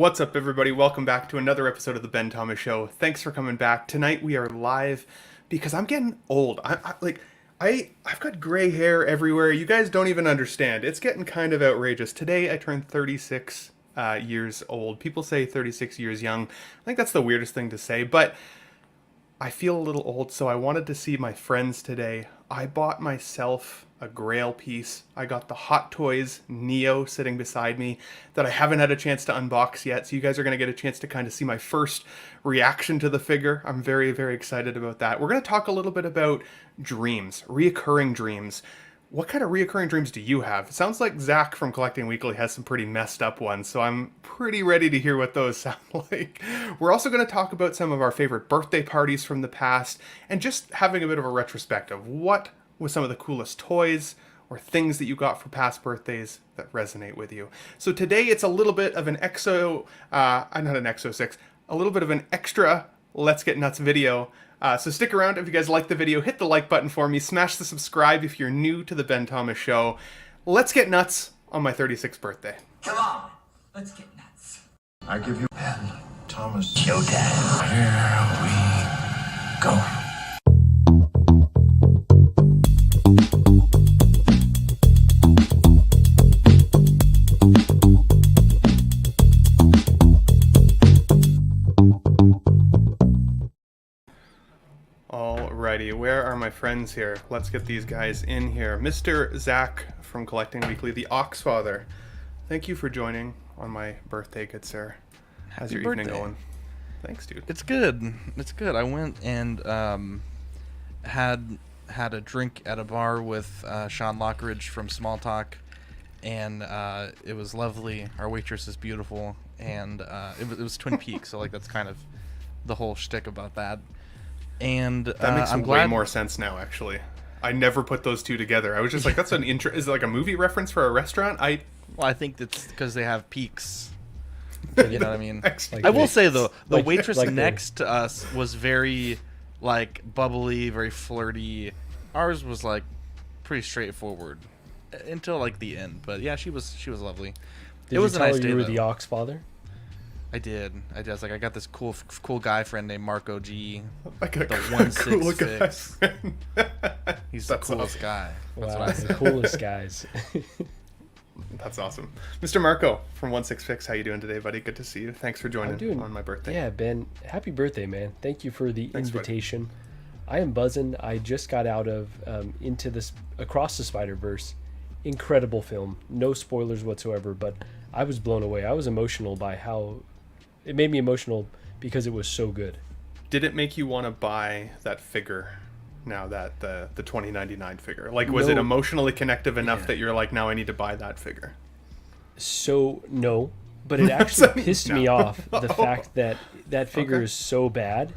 What's up, everybody? Welcome back to another episode of the Ben Thomas Show. Thanks for coming back. Tonight we are live because I'm getting old. I've got gray hair everywhere. You guys don't even understand. It's getting kind of outrageous. Today I turned 36 years old. People say 36 years young. I think that's the weirdest thing to say, but I feel a little old, so I wanted to see my friends today. I bought myself a Grail piece. I got the Hot Toys Neo sitting beside me that I haven't had a chance to unbox yet, so you guys are going to get a chance to kind of see my first reaction to the figure. I'm very, very excited about that. We're going to talk a little bit about dreams, reoccurring dreams. What kind of reoccurring dreams do you have? It sounds like Zach from Collecting Weekly has some pretty messed up ones, so I'm pretty ready to hear what those sound like. We're also going to talk about some of our favorite birthday parties from the past, and just having a bit of a retrospective. What was some of the coolest toys or things that you got for past birthdays that resonate with you? So today it's a little bit of an not an Exo 6, a little bit of an extra Let's Get Nuts video. So stick around. If you guys like the video, hit the like button for me. Smash the subscribe if you're new to the Ben Thomas Show. Let's get nuts on my 36th birthday. Come on, let's get nuts. I give you Ben Thomas. Showtime. Here we go. Alrighty, where are my friends here? Let's get these guys in here. Mr. Zach from Collecting Weekly, the Oxfather. Thank you for joining on my birthday, good sir. How's your evening going? Thanks, dude. It's good. It's good. I went and had a drink at a bar with Sean Lockridge from Small Talk, and it was lovely. Our waitress is beautiful, and it was Twin Peaks, so like that's kind of the whole shtick about that. And that makes I'm way glad... more sense now, actually. I never put those two together. I was just like, that's an intro. Is it like a movie reference for a restaurant? Well, I think it's because they have peaks. You know what I mean? Like, I will say though, the like, waitress like next to us was very like bubbly, very flirty. Ours was like pretty straightforward until like the end. But yeah, she was lovely. Did it was you a tell nice her day you were though. the Oxfather? I did. I was like, I got this cool guy friend named Marco G. like a The cool guy 166. friend. He's the That's coolest awesome. guy. That's Wow, what I the said. coolest guys. That's awesome. Mr. Marco from 166, how you doing today, buddy? Good to see you. Thanks for joining I'm doing on my birthday. Yeah, Ben, happy birthday, man. Thank you for the Thanks, buddy. invitation. I am buzzing. I just got out of into this Across the Spider-Verse. Incredible film. No spoilers whatsoever, but I was blown away. I was emotional by how it made me emotional because it was so good. Did it make you want to buy that figure now, that the 2099 figure? Like, was it No. emotionally connective enough Yeah. that you're like, now I need to buy that figure? So no, but it actually pissed me No. off the Oh. fact that that figure Okay. is so bad,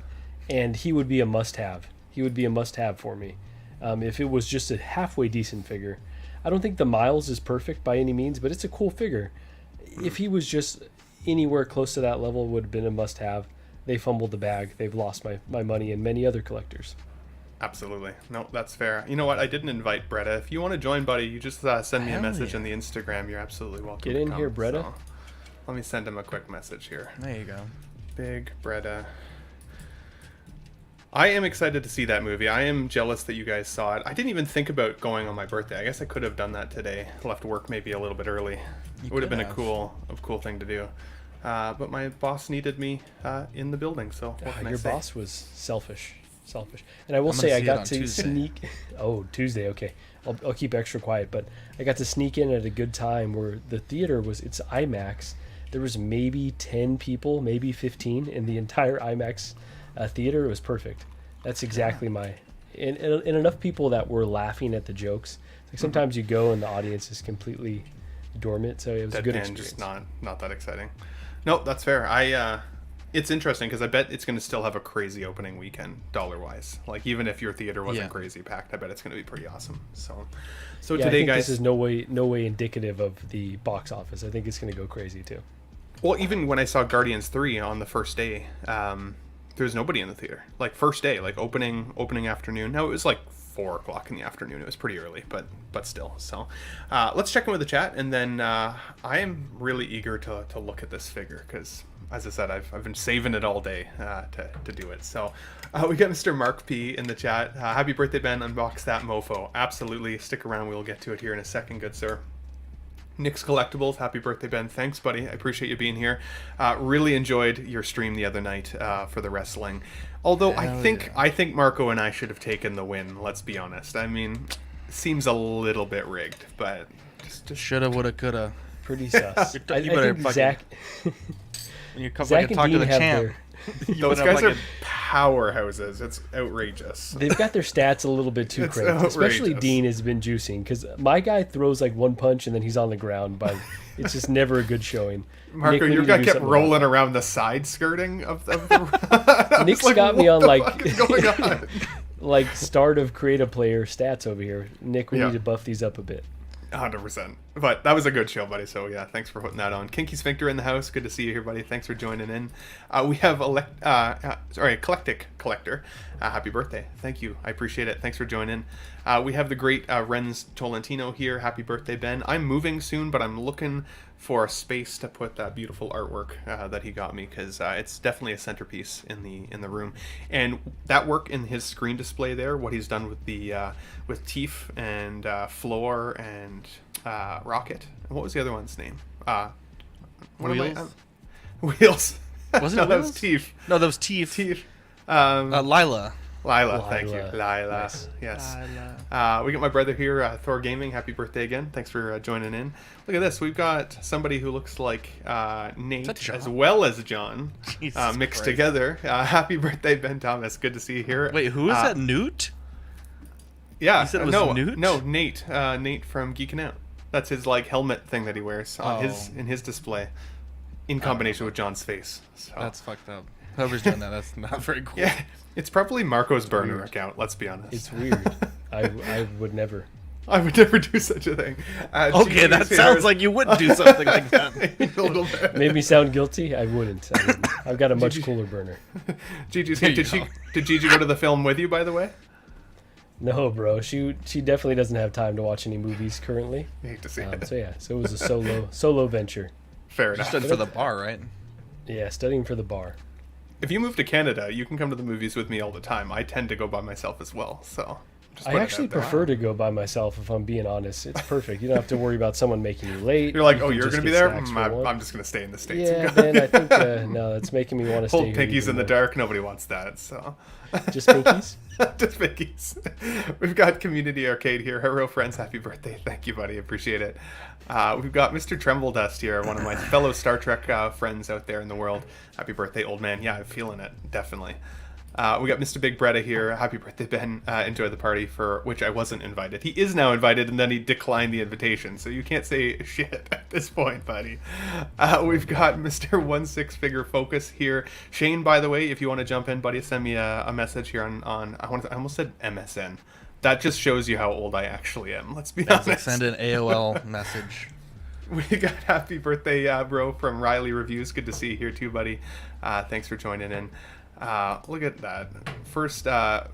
and he would be a must-have. He would be a must-have for me. If it was just a halfway decent figure, I don't think the Miles is perfect by any means, but it's a cool figure. If he was just anywhere close to that level, it would have been a must-have. They fumbled the bag. They've lost my money and many other collectors. Absolutely. No, that's fair. You know what? I didn't invite Bretta. If you want to join, buddy, you just send me a Hell message yeah. on the Instagram. You're absolutely welcome. Get to in come. here, Bretta. So, let me send him a quick message here. There you go. Big Bretta. I am excited to see that movie. I am jealous that you guys saw it. I didn't even think about going on my birthday. I guess I could have done that today. Left work maybe a little bit early. It would have been a cool thing to do. But my boss needed me in the building, so what can I Your say? boss was selfish. And I will I'm say gonna I see it got on to Tuesday. sneak. Oh, Tuesday. Okay, I'll keep extra quiet. But I got to sneak in at a good time where the theater it's IMAX. There was maybe 10 people, maybe 15 in the entire IMAX theater. It was perfect. That's exactly and enough people that were laughing at the jokes. Like sometimes you go and the audience is completely dormant. So it was a good Deadpan, experience. just not that exciting. No, that's fair. It's interesting because I bet it's going to still have a crazy opening weekend dollar-wise. Like, even if your theater wasn't Yeah. crazy packed, I bet it's going to be pretty awesome. So Yeah, I today, think guys, this is no way indicative of the box office. I think it's going to go crazy too. well, even when I saw Guardians 3 on the first day, there was nobody in the theater. Like, first day, like opening afternoon. Now, it was like 4 o'clock in the afternoon. It was pretty early, but still. So let's check in with the chat, and then I am really eager to look at this figure because, as I said, I've been saving it all day to do it. So we got Mr. Mark P in the chat. Happy birthday, Ben. Unbox that mofo. Absolutely. Stick around. We'll get to it here in a second, good sir. Nick's Collectibles, happy birthday, Ben. Thanks, buddy. I appreciate you being here. Really enjoyed your stream the other night for the wrestling. Although I think Marco and I should have taken the win. Let's be honest. I mean, seems a little bit rigged, but just Shoulda, woulda, coulda. Pretty sus. You I better think fucking- Zach, When you come Zach back and and talk to Dean the have champ. their. those better have guys like are powerhouses. It's outrageous. They've got their stats a little bit too It's crazy. Especially outrageous. Dean has been juicing because my guy throws like one punch and then he's on the ground. But it's just never a good showing. Marco, Nick, we your need to guy do kept something rolling about around the side skirting of the. I was Nick's like, got me what on, the like- fuck is going on? it. Like start of creative player stats over here. Nick, we Yeah. need to buff these up a bit. 100%. But that was a good show, buddy. So yeah, thanks for putting that on. Kinky Sphincter in the house. Good to see you here, buddy. Thanks for joining in. We have Eclectic Collector. Happy birthday. Thank you. I appreciate it. Thanks for joining. We have the great Renz Tolentino here. Happy birthday, Ben. I'm moving soon, but I'm looking for a space to put that beautiful artwork that he got me because it's definitely a centerpiece in the room. And that work in his screen display there, what he's done with the with Teef and Floor and Rocket. And what was the other one's name? Wheels? Wheels. Was it No, that was Wheels? Teef. No, that was Teef. Teef. Lila. Lila, thank you. Lila. Lila. Nice. Yes. We got my brother here, Thor Gaming. Happy birthday again. Thanks for joining in. Look at this. We've got somebody who looks like Nate John? as well as John Jesus mixed Christ. together. Happy birthday, Ben Thomas. Good to see you here. Wait, who is that? Newt? Yeah. You said it was no, Newt? No, Nate. Nate from Geekin' Out. That's his like helmet thing that he wears on in his display, in combination with John's face. So. That's fucked up. Whoever's doing that, that's not very cool. Yeah, it's probably Marco's burner weird. account. Let's be honest. It's weird. I would never. I would never do such a thing. Okay, that GG's sounds here. like you would do something like that. a little bit. Made me sound guilty. I wouldn't. I've got a much cooler burner. Gigi's There here. you Did Gigi go to the film with you, by the way? No, bro. She definitely doesn't have time to watch any movies currently. I hate to see it. So yeah. So it was a solo venture. Fair You enough. stood for the bar, right? Yeah, studying for the bar. If you move to Canada, you can come to the movies with me all the time. I tend to go by myself as well, so. Just I put it actually out there. prefer to go by myself if I'm being honest. It's perfect. You don't have to worry about someone making you late. You're like, You oh, can you're just going to be get there? snacks for I'm one. just going to stay in the States. Yeah, and go. man, I think no, that's making me want to stay Hold here pinkies even in the more. dark. Nobody wants that, so. Just pinkies? Just pinkies. We've got Community Arcade here. Hello, friends. Happy birthday. Thank you, buddy. Appreciate it. We've got Mr. Tremble Dust here, one of my fellow Star Trek friends out there in the world. Happy birthday, old man. Yeah, I'm feeling it. Definitely. We got Mr. Big Bretta here. Happy birthday, Ben. Enjoy the party, for which I wasn't invited. He is now invited, and then he declined the invitation, so you can't say shit at this point, buddy. We've got Mr. 16-Figure Focus here. Shane, by the way, if you want to jump in, buddy, send me a message here on I almost said MSN. That just shows you how old I actually am. Let's be Like, honest. send an AOL message. We got happy birthday, bro, from Riley Reviews. Good to see you here too, buddy. Thanks for joining in. Look at that. First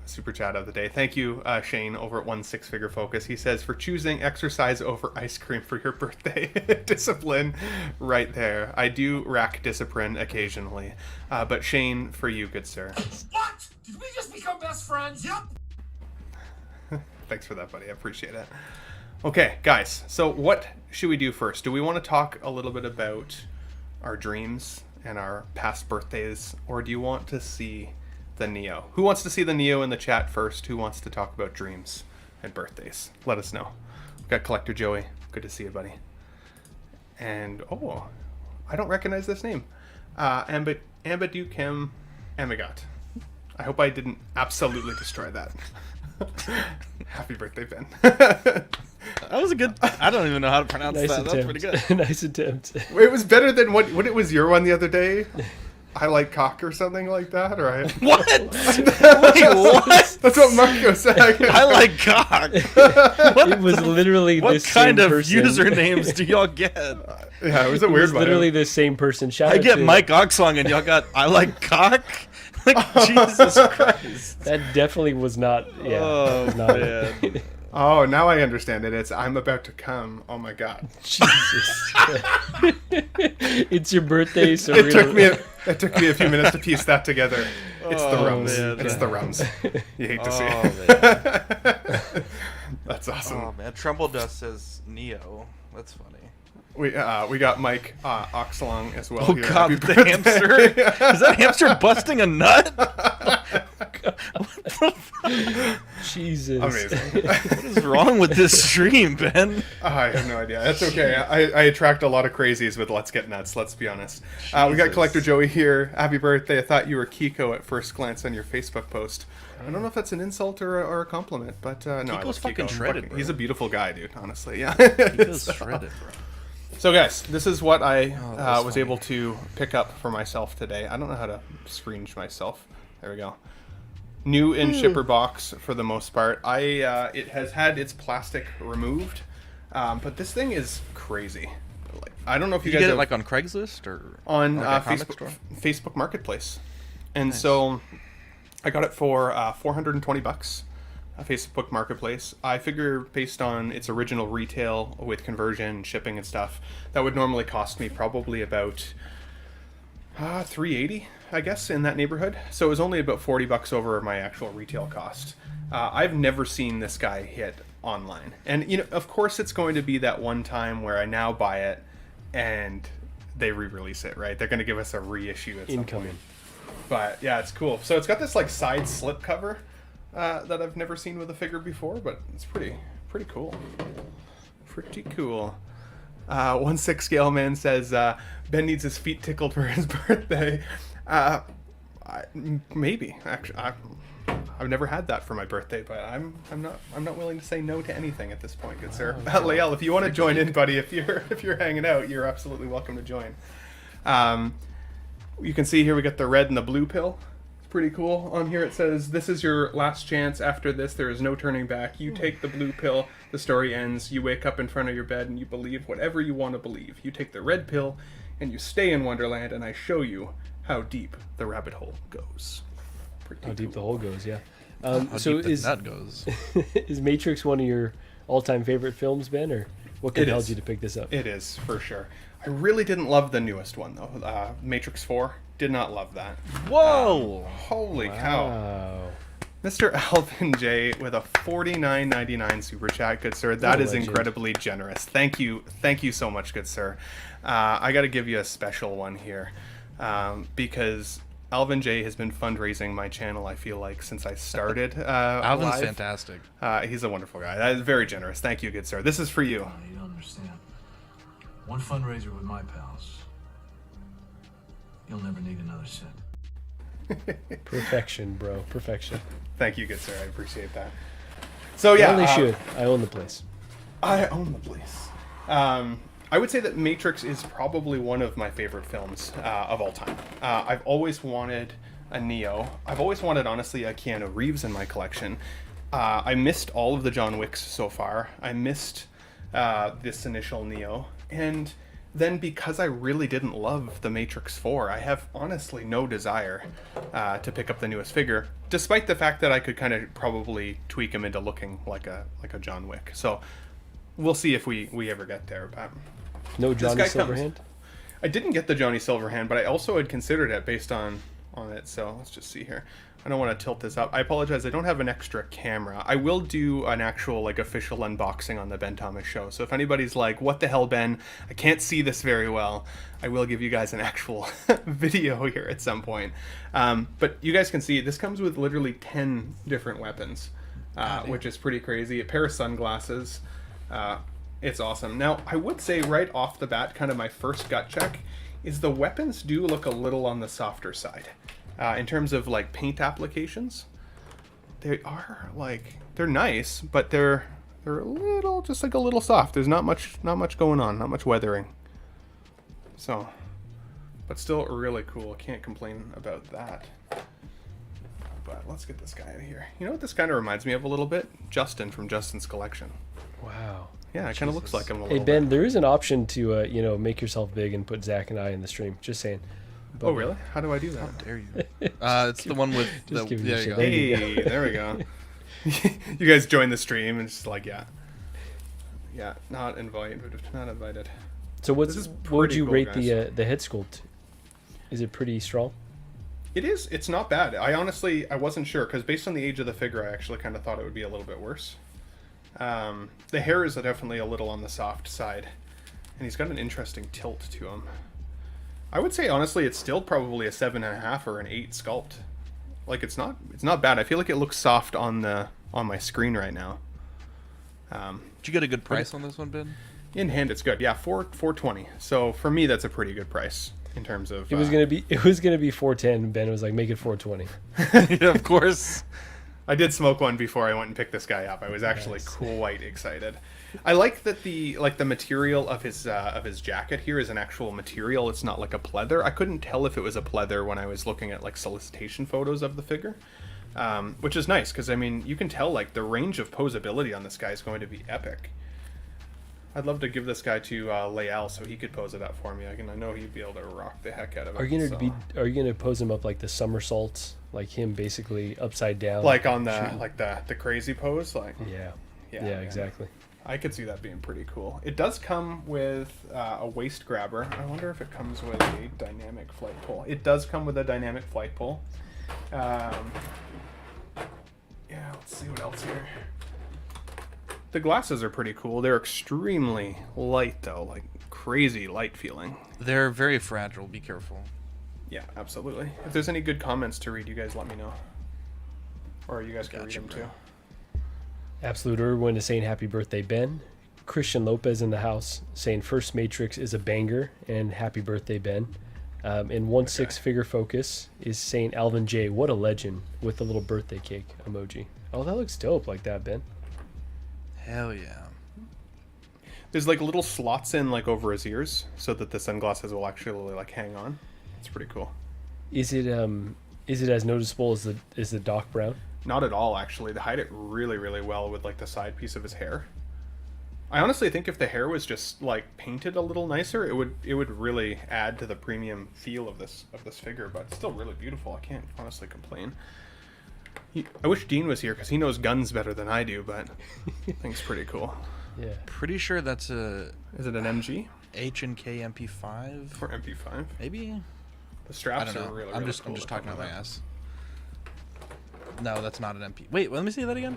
super chat of the day. Thank you, Shane, over at 16-Figure Focus. He says, for choosing exercise over ice cream for your birthday. Discipline right there. I do rack discipline occasionally. But Shane, for you, good sir. What? Did we just become best friends? Yep. Thanks for that, buddy. I appreciate it. Okay, guys. So what should we do first? Do we want to talk a little bit about our dreams and our past birthdays, or do you want to see the Neo? Who wants to see the Neo in the chat first? Who wants to talk about dreams and birthdays? Let us know. We've got Collector Joey. Good to see you, buddy. And, oh, I don't recognize this name. Ambadukem Amigot. I hope I didn't absolutely destroy that. Happy birthday, Ben. That was a good. I don't even know how to pronounce Nice that. That was pretty attempt. good. Nice attempt. It was better than what it was your one the other day. I like cock or something like that, or I... What? Wait, what? That's what Marco said. I like cock. It was literally What this kind same of person. usernames do y'all get? Yeah, it was a It weird was one. literally the same person. Shout I out get to, Mike Oxlong and y'all got I like cock. Like, Jesus Christ. That definitely was not. Yeah. Oh, was not man. Oh, now I understand it. It's I'm about to come. Oh my god. Jesus. It's your birthday, so It took me a few minutes to piece that together. It's the Oh, rums. man. It's the rums. You hate to see Oh, it. man. That's awesome. Oh, man. Trumbull Dust says Neo. That's funny. We got Mike Oxlong as well. Oh, here. God, Happy the birthday. hamster? Is that hamster busting a nut? Jesus. Amazing. What is wrong with this stream, Ben? I have no idea. That's okay. I attract a lot of crazies with Let's Get Nuts, let's be honest. We got Jesus. Collector Joey here. Happy birthday. I thought you were Kiko at first glance on your Facebook post. I don't know if that's an insult or a compliment, but no, I Kiko's love fucking Kiko. shredded, bro. He's a beautiful guy, dude, honestly. Yeah. He's shredded, bro. So, guys, this is what I that's was funny. able to pick up for myself today. I don't know how to screen myself. There we go. New in shipper box for the most part. It has had its plastic removed, but this thing is crazy. Like, I don't know if you Did you guys get it have, like on Craigslist or on like a comic store? Facebook Marketplace, and so I got it for $420. Facebook Marketplace. I figure based on its original retail with conversion, shipping, and stuff, that would normally cost me probably about $380, I guess, in that neighborhood. So it was only about $40 over my actual retail cost. I've never seen this guy hit online, and of course, it's going to be that one time where I now buy it and they re-release it. Right? They're going to give us a reissue at some Incoming. point. But yeah, it's cool. So it's got this like side slip cover that I've never seen with a figure before, but it's pretty cool. Pretty cool. 1/6 scale man says Ben needs his feet tickled for his birthday. Maybe actually, I've never had that for my birthday, but I'm not willing to say no to anything at this point, good sir. Lael, if you want to join in, buddy, if you're hanging out, you're absolutely welcome to join. You can see here we got the red and the blue pill. Pretty cool. On here it says, "This is your last chance. After this, there is no turning back. You take the blue pill, the story ends. You wake up in front of your bed and you believe whatever you want to believe. You take the red pill and you stay in Wonderland, and I show you how deep the rabbit hole goes." Pretty How deep cool. the hole goes, yeah. How So deep the is nut goes. is Matrix one of your all-time favorite films, Ben, or what It compelled is. you to pick this up? It is, for sure. I really didn't love the newest one, though. Matrix 4. Did not love that. Whoa! Holy cow. Wow. Mr. Alvin J with a $49.99 super chat, good sir. That What a is legend. incredibly generous. Thank you so much, good sir. I got to give you a special one here, because Alvin J has been fundraising my channel, I feel like, since I started. Alvin's live. fantastic. He's a wonderful guy. That is very generous. Thank you, good sir. This is for you. You don't understand. One fundraiser with my pals. You'll never need another cent. Perfection, bro. Perfection. Thank you, good sir. I appreciate that. So yeah, Well, they should. I own the place. I own the place. I would say that Matrix is probably one of my favorite films of all time. I've always wanted a Neo. I've always wanted, honestly, a Keanu Reeves in my collection. I missed all of the John Wicks so far. I missed this initial Neo. And then because I really didn't love the Matrix 4, I have honestly no desire to pick up the newest figure, despite the fact that I could kind of probably tweak him into looking like a John Wick. So we'll see if we ever get there. But No this Johnny guy comes. Silverhand? I didn't get the Johnny Silverhand, but I also had considered it based on it. So let's just see here. I don't want to tilt this up. I apologize. I don't have an extra camera. I will do an actual official unboxing on the Ben Thomas Show. So if anybody's like, "What the hell, Ben? I can't see this very well," I will give you guys an actual video here at some point. But you guys can see this comes with literally 10 different weapons, which is pretty crazy. A pair of sunglasses. It's awesome. Now, I would say right off the bat, kind of my first gut check is the weapons do look a little on the softer side. In terms of paint applications, they are they're nice, but they're a little, just a little soft. There's not much going on, not much weathering. So, but still really cool. Can't complain about that. But let's get this guy out of here. You know what this kind of reminds me of a little bit? Justin from Justin's Collection. Wow. Yeah, it kind of looks like him a Hey, little Ben, bit. there is an option to, make yourself big and put Zach and I in the stream. Just saying. But, Oh, really? How do I do that? How dare you? It's the one with Just the. giving you There you shit. go. There you go. Hey, there we go. You guys join the stream and it's just like, yeah. Yeah, not invited. Not invited. So This is what would pretty you cool, rate guys. the head sculpt? Is it pretty strong? It is. It's not bad. I wasn't sure because based on the age of the figure, I actually kind of thought it would be a little bit worse. The hair is definitely a little on the soft side, and he's got an interesting tilt to him. I would say honestly, it's still probably a 7.5 or an 8 sculpt. Like it's not bad. I feel like it looks soft on my screen right now. Did you get a good price on this one, Ben? In hand, it's good. Yeah, 420. So for me, that's a pretty good price in terms of. It was gonna be 410. Ben was like, make it 420. Yeah, of course. I did smoke one before I went and picked this guy up. I was actually Nice. quite excited. I like that the material of his jacket here is an actual material. It's not like a pleather. I couldn't tell if it was a pleather when I was looking at like solicitation photos of the figure, which is nice because I mean you can tell like the range of posability on this guy is going to be epic. I'd love to give this guy to Lael so he could pose it up for me. I know he'd be able to rock the heck out of it. Are you so. gonna pose him up like the somersaults, like him basically upside down? Like on the shooting? like the crazy pose like Yeah. Yeah, Yeah, yeah. exactly. I could see that being pretty cool. It does come with a waist grabber. I wonder if it comes with a dynamic flight pole. It does come with a dynamic flight pole. Yeah, let's see what else here. The glasses are pretty cool. They're extremely light though, like crazy light feeling. They're very fragile. Be careful. Yeah, absolutely. If there's any good comments to read, you guys let me know. Or you guys can Gotcha, read them bro. too. Absolute Irwin is saying happy birthday, Ben. Christian Lopez in the house saying first Matrix is a banger and happy birthday, Ben. And 1/6 Figure Focus is saying Alvin J, what a legend, with the little birthday cake emoji. Oh, that looks dope like that, Ben. Hell yeah. There's like little slots in like over his ears so that the sunglasses will actually like hang on. It's pretty cool. Is it as noticeable as the Doc Brown? Not at all, actually. They hide it really, really well with like the side piece of his hair. I honestly think if the hair was just like painted a little nicer, it would really add to the premium feel of this figure. But it's still really beautiful. I can't honestly complain. I wish Dean was here because he knows guns better than I do. But I think it's pretty cool. Yeah. Pretty sure that's a Is it an MG H&K MP5. or MP5? Maybe. The I straps don't know. are really. I'm really just cool just that talking come out my with it. ass. No, that's not an MP. Wait, let me see that again.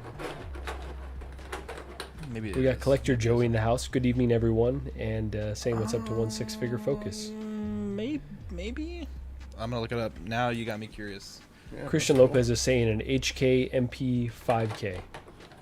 Maybe it We got is. Collector Joey in the house. Good evening, everyone. And saying what's up to 1/6 Figure Focus. Maybe. I'm gonna look it up now. You got me curious. Yeah, Christian that's cool. Lopez is saying an HK MP5K.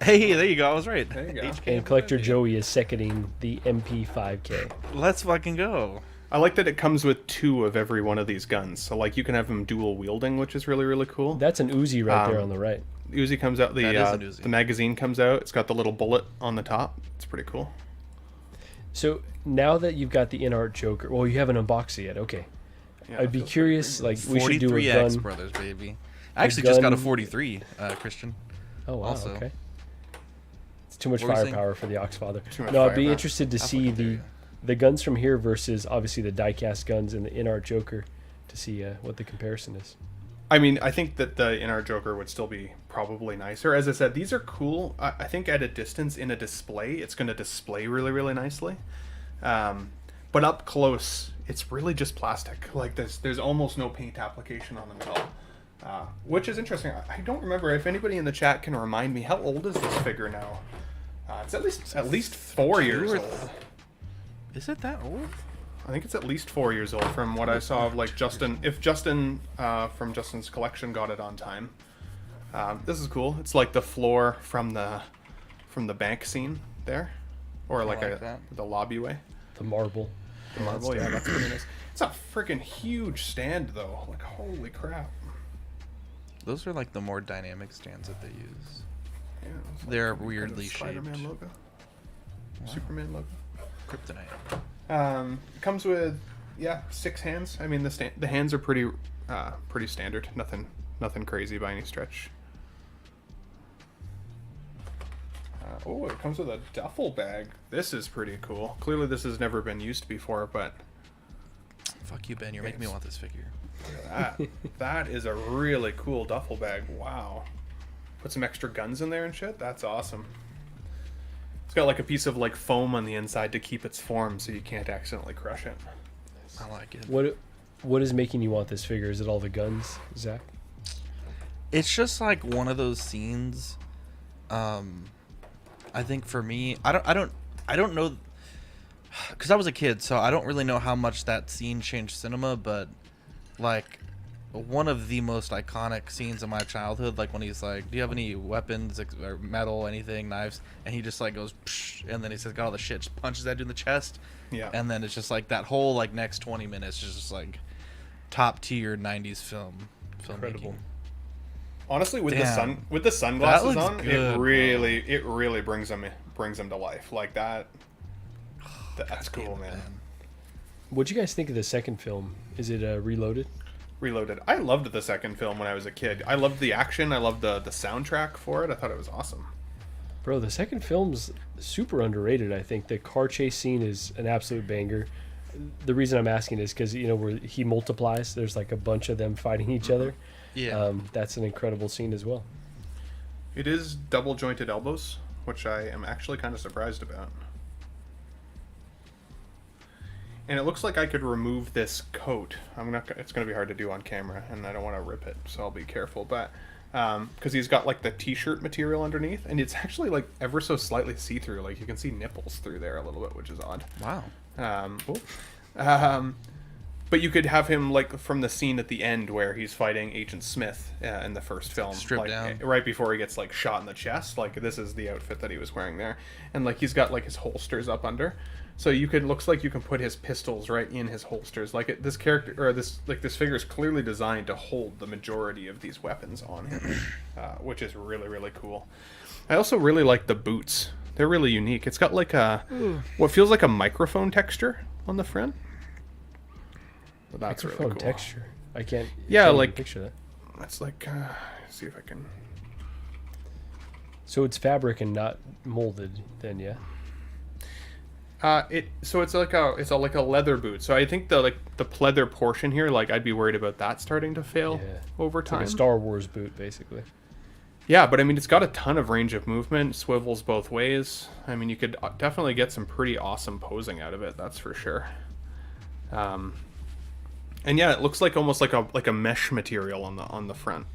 Hey, there you go. I was right. There you go. HK And Collector MP5K. Joey is seconding the MP5K. Let's fucking go. I like that it comes with 2 of every one of these guns. So like you can have them dual wielding, which is really, really cool. That's an Uzi right there on the right. Uzi comes out. That is an Uzi. The magazine comes out. It's got the little bullet on the top. It's pretty cool. So now that you've got the in-art Joker, well, you haven't unboxed it yet. Okay, Yeah, I'd it be feels curious. Like we should do a 43X, gun. brothers, baby. I actually just got a gun- 43, Christian. Oh wow, also. okay. It's too much What were you saying? firepower for the Oxfather. Too much No, I'd be firepower. interested to I'll see fucking dare the you. the guns from here versus obviously the diecast guns and the in-art Joker to see what the comparison is. I mean, I think that the in-art Joker would still be probably nicer. As I said, these are cool. I think at a distance in a display, it's going to display really, really nicely. But up close, it's really just plastic. Like there's almost no paint application on them at all, which is interesting. I don't remember if anybody in the chat can remind me how old is this figure now. It's at least 4 years or old. Is it that old? I think it's at least 4 years old from what I saw of like Justin. If Justin from Justin's collection got it on time, this is cool. It's like the floor from the bank scene there, or like, like that. the lobby way. The marble. The marble, yeah, that's pretty nice. It's a freaking huge stand though. Like holy crap. Those are like the more dynamic stands that they use. Yeah, it's They're like kind of weirdly Spider-Man shaped. logo. Superman logo. Kryptonite. Comes with 6 hands. I mean the hands are pretty standard. Nothing crazy by any stretch. It comes with a duffel bag. This is pretty cool. Clearly this has never been used before, but Fuck you, Ben. You're making me want this figure. That is a really cool duffel bag. Wow. Put some extra guns in there and shit. That's awesome. It's got like a piece of like foam on the inside to keep its form so you can't accidentally crush it. I like it. What is making you want this figure? Is it all the guns, Zach? It's just like one of those scenes. I think for me, I don't know, because I was a kid, so I don't really know how much that scene changed cinema. But like, one of the most iconic scenes of my childhood, like when he's like, "Do you have any weapons or metal, anything, knives?" And he just like goes, Psh, and then he says, "Got all the shit," just punches that dude in the chest. Yeah. And then it's just like that whole like next 20 minutes is just like top tier 90s filmmaking. Incredible. Honestly, with Damn. the sunglasses looks on, good, it really brings them to life. Like that. That's God cool, damn it, man. What'd you guys think of the second film? Is it Reloaded? Reloaded. I loved the second film when I was a kid. I loved the action. I loved the soundtrack for it. I thought it was awesome. Bro, the second film's super underrated. I think the car chase scene is an absolute banger. The reason I'm asking is because where he multiplies, there's like a bunch of them fighting each other. Yeah. That's an incredible scene as well. It is double jointed elbows, which I am actually kind of surprised about. And it looks like I could remove this coat. It's going to be hard to do on camera, and I don't want to rip it, so I'll be careful. But because he's got like the t-shirt material underneath, and it's actually like ever so slightly see-through. Like you can see nipples through there a little bit, which is odd. Wow. But you could have him like from the scene at the end where he's fighting Agent Smith in the first film, Stripped like, down. right before he gets like shot in the chest. Like this is the outfit that he was wearing there, and like he's got like his holsters up under, so looks like you can put his pistols right in his holsters. Like this character or this figure is clearly designed to hold the majority of these weapons on him, which is really really cool. I also really like the boots. They're really unique. It's got like what feels like a microphone texture on the front. Well, that's Microphone really cool. texture. I can't. Yeah, can't even like- picture that. That's like see if I can. So it's fabric and not molded. Then yeah. It's like a leather boot. So I think the pleather portion here, like I'd be worried about that starting to fail Yeah. over It's time. like a Star Wars boot, basically. Yeah, but I mean, it's got a ton of range of movement, swivels both ways. I mean, you could definitely get some pretty awesome posing out of it. That's for sure. And yeah, it looks like almost like a mesh material on the front,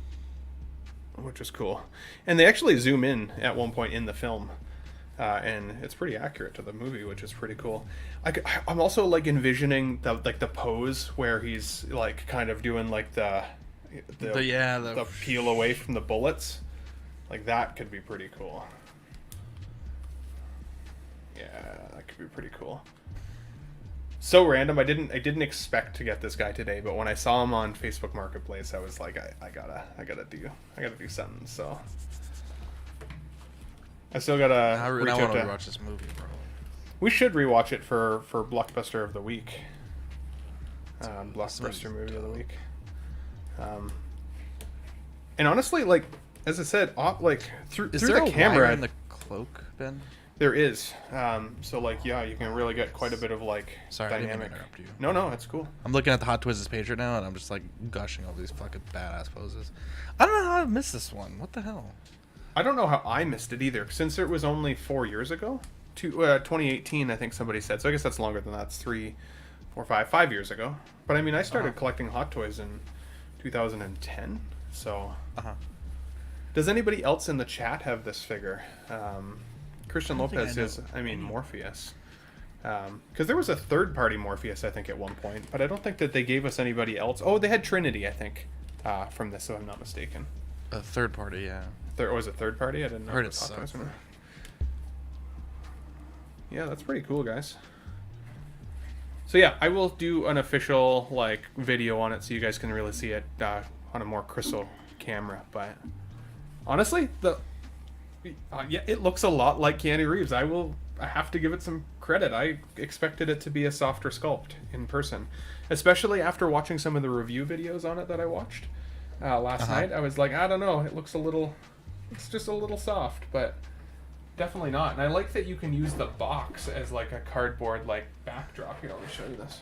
which is cool. And they actually zoom in at one point in the film, and it's pretty accurate to the movie, which is pretty cool. I'm also like envisioning the pose where he's like kind of doing like the peel away from the bullets. Like that could be pretty cool. Yeah, that could be pretty cool. So random. I didn't expect to get this guy today, but when I saw him on Facebook Marketplace, I was like, I gotta do something. So I still gotta. I reach want out to to- rewatch this movie, bro. We should rewatch it for Blockbuster of the Week. Blockbuster movie's movie of the dope. week. And honestly, like as I said, through Is through there the a camera, wire in the cloak, Ben? there is. So like yeah, you can really get quite a bit of like Sorry, I didn't mean to dynamic. interrupt you. No, it's cool. I'm looking at the Hot Twizzlers page right now, and I'm just like gushing over these fucking badass poses. I don't know how I missed this one. What the hell? I don't know how I missed it either, since it was only 4 years ago. 2018, I think somebody said. So I guess that's longer than that. It's 5 years ago. But I mean, I started collecting Hot Toys in 2010. So, does anybody else in the chat have this figure? Christian I don't think Lopez I know is, Morpheus. Because there was a third-party Morpheus, I think, at one point, but I don't think that they gave us anybody else. Oh, they had Trinity, I think, from this, if I'm not mistaken. A third party, yeah. Was it third party? I didn't know. Heard if it was Hot Toys sucked. or not. Yeah, that's pretty cool, guys. So yeah, I will do an official like video on it so you guys can really see it on a more crystal camera. But honestly, it looks a lot like Keanu Reeves. I have to give it some credit. I expected it to be a softer sculpt in person, especially after watching some of the review videos on it that I watched last night. I was like, I don't know, it's just a little soft, but definitely not. And I like that you can use the box as like a cardboard like backdrop. Here, let me show you this.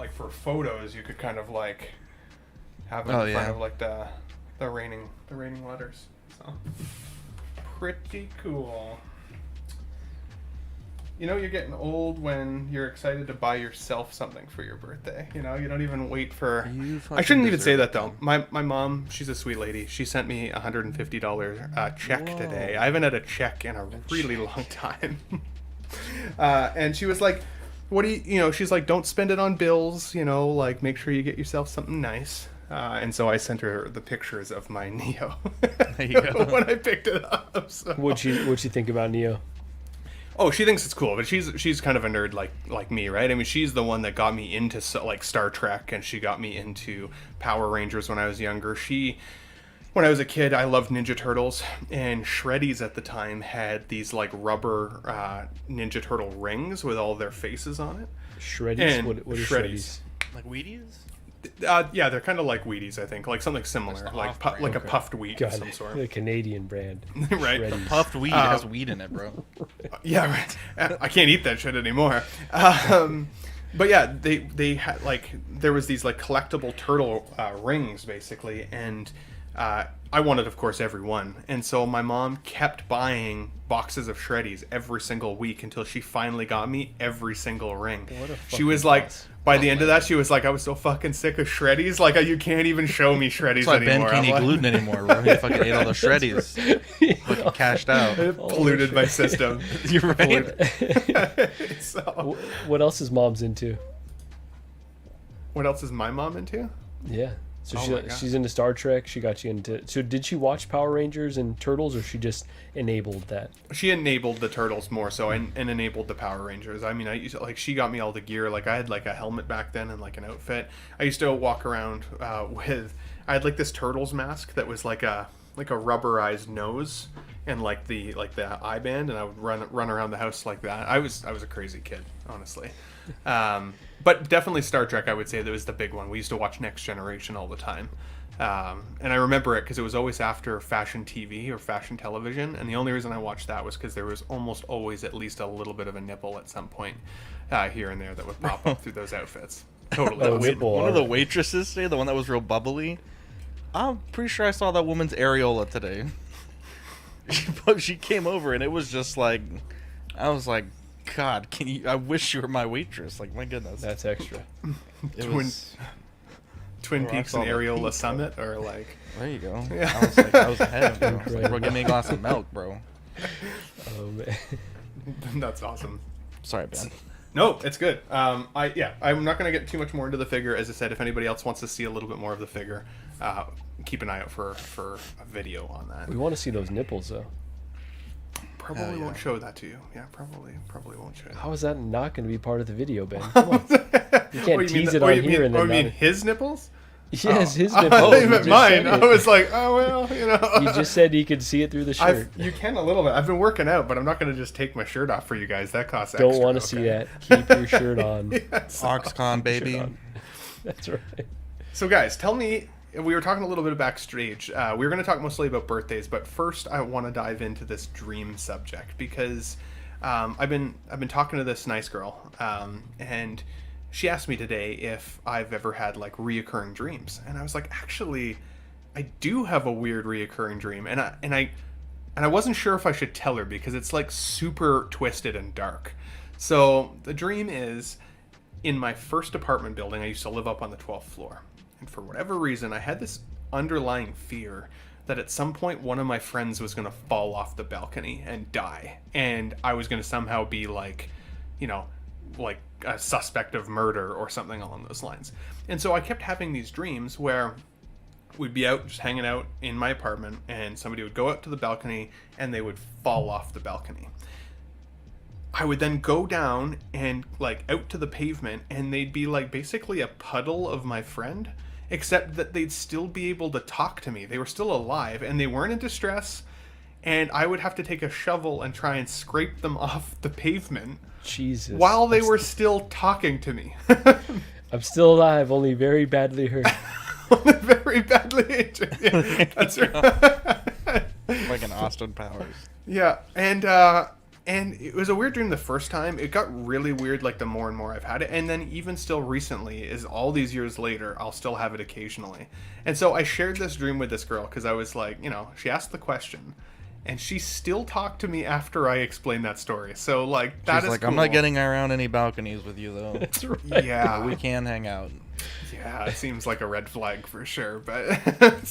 like for photos, you could kind of like have them Oh, in front yeah. of like the raining letters. So pretty cool. You know, you're getting old when you're excited to buy yourself something for your birthday. You know, you don't even wait for. You I shouldn't even say fucking that deserve though. My mom, she's a sweet lady. She sent me a $150 check Whoa. today. I haven't had a check in a really long time. And she was like, "What do you know?" She's like, "Don't spend it on bills. You know, like make sure you get yourself something nice." And so I sent her the pictures of my Neo There you go. when I picked it up. So. What'd she think about Neo? Oh, she thinks it's cool, but she's kind of a nerd like me, right? I mean, she's the one that got me into like Star Trek, and she got me into Power Rangers when I was younger. When I was a kid, I loved Ninja Turtles, and Shreddies at the time had these like rubber Ninja Turtle rings with all their faces on it. Shreddies? And What are Shreddies. Shreddies? Like Wheaties? Yeah, they're kind of like Wheaties, I think, like something similar, That's the like off-brand. like a puffed wheat God, of some sort, the Canadian brand. right? Shreddies. Puffed weed has weed in it, bro. Yeah, right. I can't eat that shit anymore. But yeah, they had like there was these like collectible turtle rings basically, and I wanted, of course, every one. And so my mom kept buying boxes of Shreddies every single week until she finally got me every single ring. What a She was fucking like, boss. by the end of that, she was like, I was so fucking sick of Shreddies. Like, you can't even show me Shreddies That's why Ben anymore. can't I'm eat like, gluten anymore, bro. He fucking ate all the Shreddies. Fucking cashed out. it polluted my system. You're right. So, What else is mom's into? what else is my mom into? Yeah. So Oh my God. she's into Star Trek. She got you into. So did she watch Power Rangers and Turtles, or she just enabled that? She enabled the Turtles more so, and enabled the Power Rangers. I mean, I used to, like, she got me all the gear. Like, I had like a helmet back then and like an outfit. I used to walk around with. I had like this Turtles mask that was like a rubberized nose and like the eye band, and I would run around the house like that. I was a crazy kid, honestly. But definitely Star Trek, I would say that was the big one. We used to watch Next Generation all the time. And I remember it because it was always after fashion TV or fashion television. And the only reason I watched that was because there was almost always at least a little bit of a nipple at some point here and there that would pop up through those outfits. Totally. Oh, awesome. nipple. One of the waitresses today, the one that was real bubbly, I'm pretty sure I saw that woman's areola today. She came over and it was just like, I was like, God, I wish you were my waitress. Like, my goodness. That's extra. It Twin- was, Twin Bro, I Peaks saw and the Areola peak, Summit, or like. there you go. Yeah. I was ahead of bro. I was like, bro, give me a glass of milk, bro. Oh man. That's awesome. Sorry, Ben. No, it's good. I'm not going to get too much more into the figure. As I said, if anybody else wants to see a little bit more of the figure, keep an eye out for a video on that. We want to see those nipples though. Probably Hell yeah. won't show that to you. Yeah, probably won't show that. How is that not going to be part of the video, Ben? Come on. You can't Oh, tease the- it oh, on you here mean, and oh, then you mean not- his nipples? Yes, his I nipples. thought you You meant just mine. said I it. was like, oh well, you know. You just said he could see it through the shirt. You can a little bit. I've been working out, but I'm not going to just take my shirt off for you guys. That costs Don't extra. want to see okay? that. Keep your shirt on. Yes. Oxcon, baby. on. That's right. So, guys, tell me. We were talking a little bit backstage. We were going to talk mostly about birthdays, but first, I want to dive into this dream subject because I've been talking to this nice girl, and she asked me today if I've ever had like reoccurring dreams, and I was like, actually, I do have a weird reoccurring dream, and I wasn't sure if I should tell her because it's like super twisted and dark. So the dream is in my first apartment building. I used to live up on the 12th floor. And for whatever reason, I had this underlying fear that at some point one of my friends was going to fall off the balcony and die. And I was going to somehow be like, you know, like a suspect of murder or something along those lines. And so I kept having these dreams where we'd be out just hanging out in my apartment and somebody would go out to the balcony and they would fall off the balcony. I would then go down and like out to the pavement and they'd be like basically a puddle of my friend, except that they'd still be able to talk to me. They were still alive and they weren't in distress, and I would have to take a shovel and try and scrape them off the pavement Jesus. while they were still talking to me. I'm still alive, only very badly hurt. Very badly injured. Yeah, that's right. Like an Austin Powers. Yeah, and And it was a weird dream the first time. It got really weird like the more and more I've had it. And then even still recently, is all these years later, I'll still have it occasionally. And so I shared this dream with this girl because I was like, she asked the question. And she still talked to me after I explained that story. So like that She's is like, cool. I'm not getting around any balconies with you though. That's right. Yeah. We can hang out. Yeah, it seems like a red flag for sure. But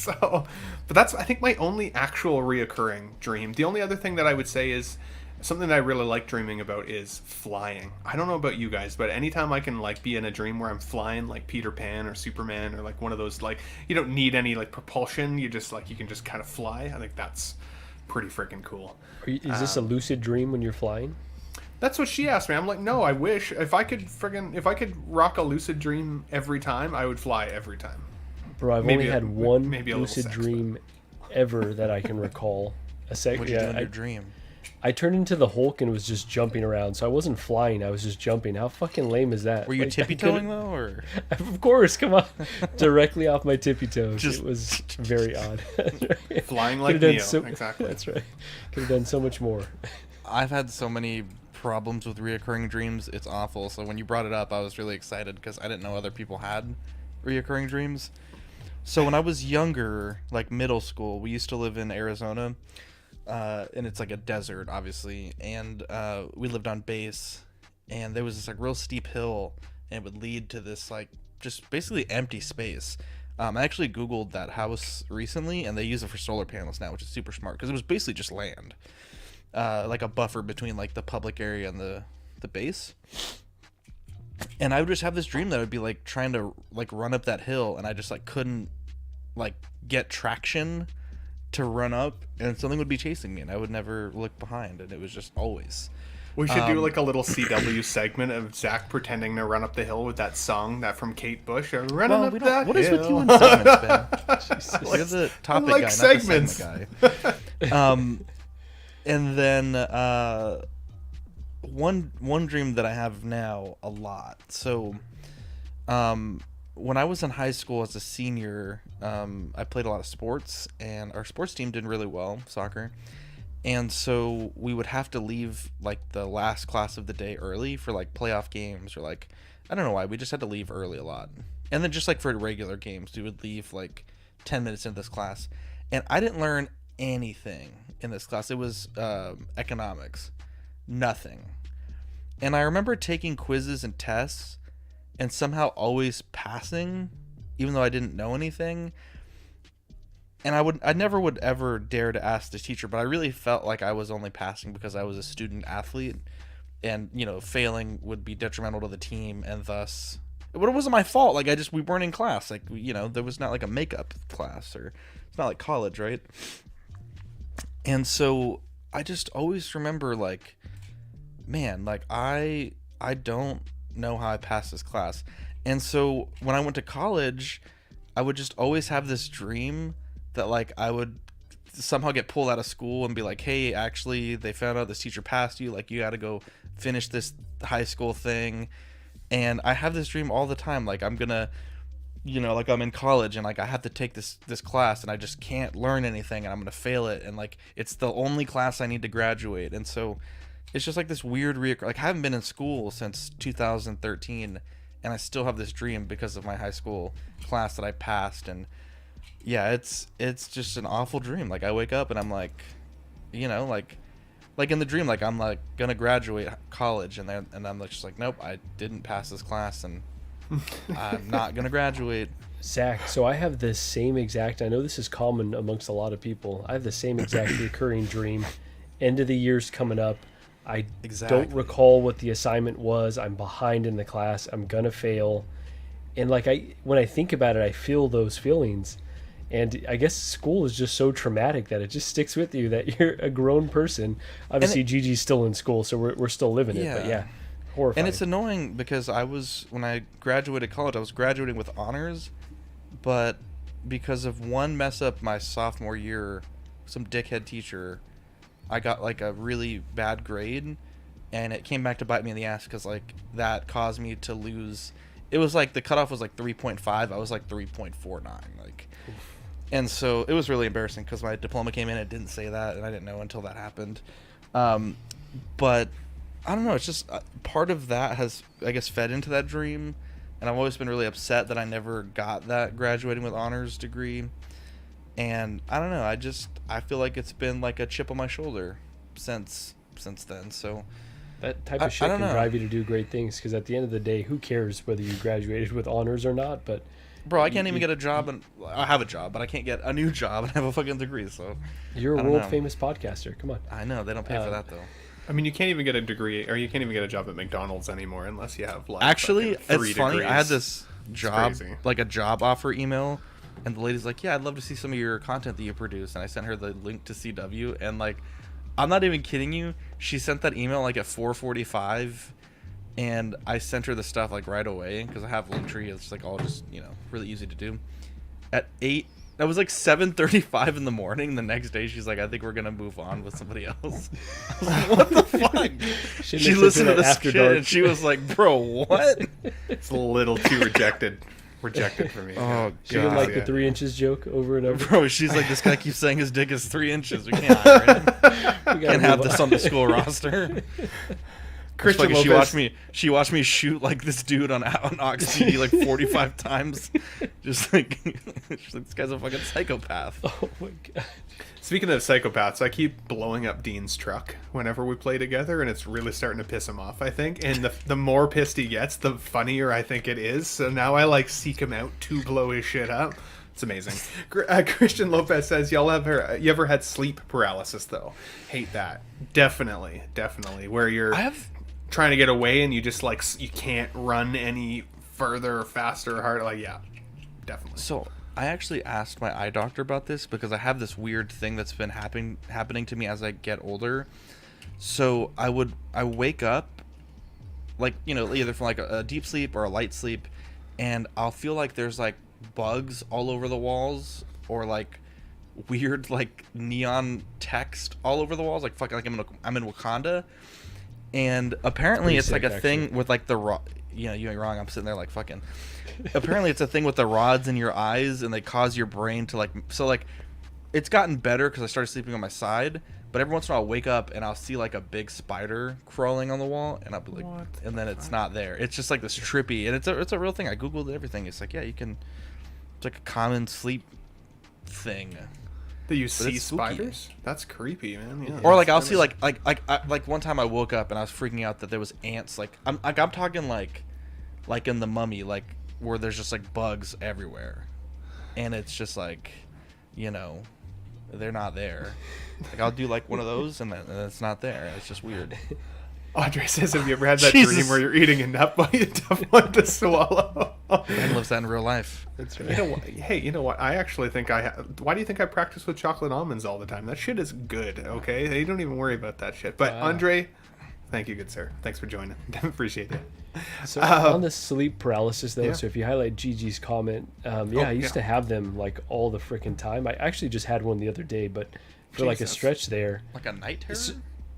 but that's I think my only actual reoccurring dream. The only other thing that I would say is something that I really like dreaming about is flying. I don't know about you guys, but anytime I can like be in a dream where I'm flying like Peter Pan or Superman or like one of those, like you don't need any like propulsion, you just like you can just kind of fly. I think that's pretty freaking cool. Is this a lucid dream when you're flying? That's what she asked me. I'm like, no, I wish if I could rock a lucid dream every time, I would fly every time. Bro, I've Maybe only had one maybe a little lucid sex, dream ever that I can recall. What'd you do in I your dream? I turned into the Hulk and was just jumping around. So I wasn't flying, I was just jumping. How fucking lame is that? Were you Like, tippy-toeing though, or? Of course, come on. Directly off my tippy toes. Just- It was very odd. Flying like Could've done Neo, exactly. That's right. Could have done so much more. I've had so many problems with reoccurring dreams. It's awful. So when you brought it up, I was really excited because I didn't know other people had reoccurring dreams. So when I was younger, like middle school, we used to live in Arizona, and it's like a desert, obviously. And we lived on base, and there was this like real steep hill, and it would lead to this like just basically empty space. I actually Googled that house recently, and they use it for solar panels now, which is super smart because it was basically just land. Like a buffer between like the public area and the base. And I would just have this dream that I would be like trying to like run up that hill, and I just like couldn't like get traction to run up, and something would be chasing me, and I would never look behind, and it was just always. We should do like a little CW segment of Zach pretending to run up the hill with that song that from Kate Bush. Running up that What hill. is with you and segments, Ben? You're the topic like guy, segments. not the segment guy. And then one dream that I have now a lot. So, when I was in high school as a senior, I played a lot of sports, and our sports team did really well, soccer. And so we would have to leave like the last class of the day early for like playoff games, or like I don't know why, we just had to leave early a lot. And then just like for regular games, we would leave like 10 minutes into this class. And I didn't learn anything in this class. It was economics. Nothing. And I remember taking quizzes and tests and somehow always passing, even though I didn't know anything. And I never would ever dare to ask the teacher, but I really felt like I was only passing because I was a student athlete, and failing would be detrimental to the team, and thus but it wasn't my fault. Like we weren't in class. Like there was not like a makeup class, or it's not like college, right? And so I just always remember like, man, like I don't know how I passed this class. And so when I went to college, I would just always have this dream that like I would somehow get pulled out of school and be like, hey, actually they found out this teacher passed you, like you got to go finish this high school thing. And I have this dream all the time, like I'm gonna like I'm in college, and like I have to take this class, and I just can't learn anything, and I'm gonna fail it, and like it's the only class I need to graduate. And so it's just like this weird like I haven't been in school since 2013, and I still have this dream because of my high school class that I passed. And yeah, it's just an awful dream. Like I wake up and I'm like, like in the dream, like I'm like gonna graduate college, and I'm like just like, nope, I didn't pass this class, and I'm not gonna graduate. Zach, so I have the same exact, I know this is common amongst a lot of people, I have the same exact recurring dream. End of the year's coming up. I don't recall what the assignment was. I'm behind in the class. I'm gonna fail. And like when I think about it, I feel those feelings. And I guess school is just so traumatic that it just sticks with you, that you're a grown person. Obviously, Gigi's still in school, so we're still living it. But yeah, horrifying. And it's annoying because when I graduated college, I was graduating with honors, but because of one mess up my sophomore year, some dickhead teacher, I got like a really bad grade, and it came back to bite me in the ass because like that caused me to lose. It was like the cutoff was like 3.5. I was like 3.49. Like. Oof. And so it was really embarrassing because my diploma came in, it didn't say that, and I didn't know until that happened. But I don't know. It's just part of that has, I guess, fed into that dream, and I've always been really upset that I never got that graduating with honors degree. And I don't know. I feel like it's been like a chip on my shoulder since then. So That type of shit don't can know. drive you to do great things, because at the end of the day, who cares whether you graduated with honors or not? But bro, I can't even get a job, and I have a job, but I can't get a new job and have a fucking degree. So you're I a don't world know. famous podcaster. Come on. I know they don't pay for that though. I mean, you can't even get a degree, or you can't even get a job at McDonald's anymore unless you have like Actually, fucking 3 it's funny. degrees. I had this job, crazy. like a job offer email, and the lady's like, "Yeah, I'd love to see some of your content that you produce." And I sent her the link to CW, and like, I'm not even kidding you. She sent that email like at 4:45, and I sent her the stuff like right away because I have Linktree. It's like all just really easy to do. At 8. That was like 7:35 in the morning. The next day, she's like, "I think we're gonna move on with somebody else." I was like, what the fuck? She listened to this After shit Dark. and she was like, "Bro, what?" It's a little too rejected for me. Oh She didn't god, like the yeah. 3 inches joke over and over. bro. She's like, "This guy keeps saying his dick is 3 inches. We can't hire him. We gotta Can't have move this on. on the school roster." Christian Fucking, Lopez. she watched me shoot like this dude on Ox TV like 45 times. Just like, she's like, this guy's a fucking psychopath. Oh my god. Speaking of psychopaths, I keep blowing up Dean's truck whenever we play together, and it's really starting to piss him off, I think. And the more pissed he gets, the funnier I think it is. So now I like seek him out to blow his shit up. It's amazing. Christian Lopez says, you ever had sleep paralysis, though? Hate that. Definitely. Where you're I have. trying to get away and you just like, you can't run any further or faster or harder. Like, yeah, definitely. So I actually asked my eye doctor about this because I have this weird thing that's been happening to me as I get older. So I wake up, like, either from like a deep sleep or a light sleep, and I'll feel like there's like bugs all over the walls, or like weird like neon text all over the walls, like fucking like I'm in Wakanda. And apparently it's like a thing with like the you ain't wrong. I'm sitting there like fucking. Apparently it's a thing with the rods in your eyes, and they cause your brain to like. So like, it's gotten better because I started sleeping on my side. But every once in a while I'll wake up and I'll see like a big spider crawling on the wall, and I'll be like, What and then it's not there. It's just like this trippy, and it's a real thing. I googled everything. It's like, yeah, you can. It's like a common sleep thing. Do you But see it's spooky. spiders? That's creepy, man. Yeah, Or like I'll that's see like one time I woke up and I was freaking out that there was ants, like I'm talking like in The Mummy, like where there's just like bugs everywhere, and it's just like, they're not there. Like I'll do like one of those and then it's not there. It's just weird. Audrey says, have you ever had that Jesus. dream where you're eating a nut by a tough one to swallow? Ben lives that in real life. That's You right. know what? Hey, you know what? I actually think why do you think I practice with chocolate almonds all the time? That shit is good, okay? They don't even worry about that shit. But Wow. Andre, thank you, good sir. Thanks for joining. Appreciate it. So on the sleep paralysis though, yeah. so if you highlight Gigi's comment, I used to have them like all the freaking time. I actually just had one the other day, but for like a Jesus. stretch there. Like a night terror?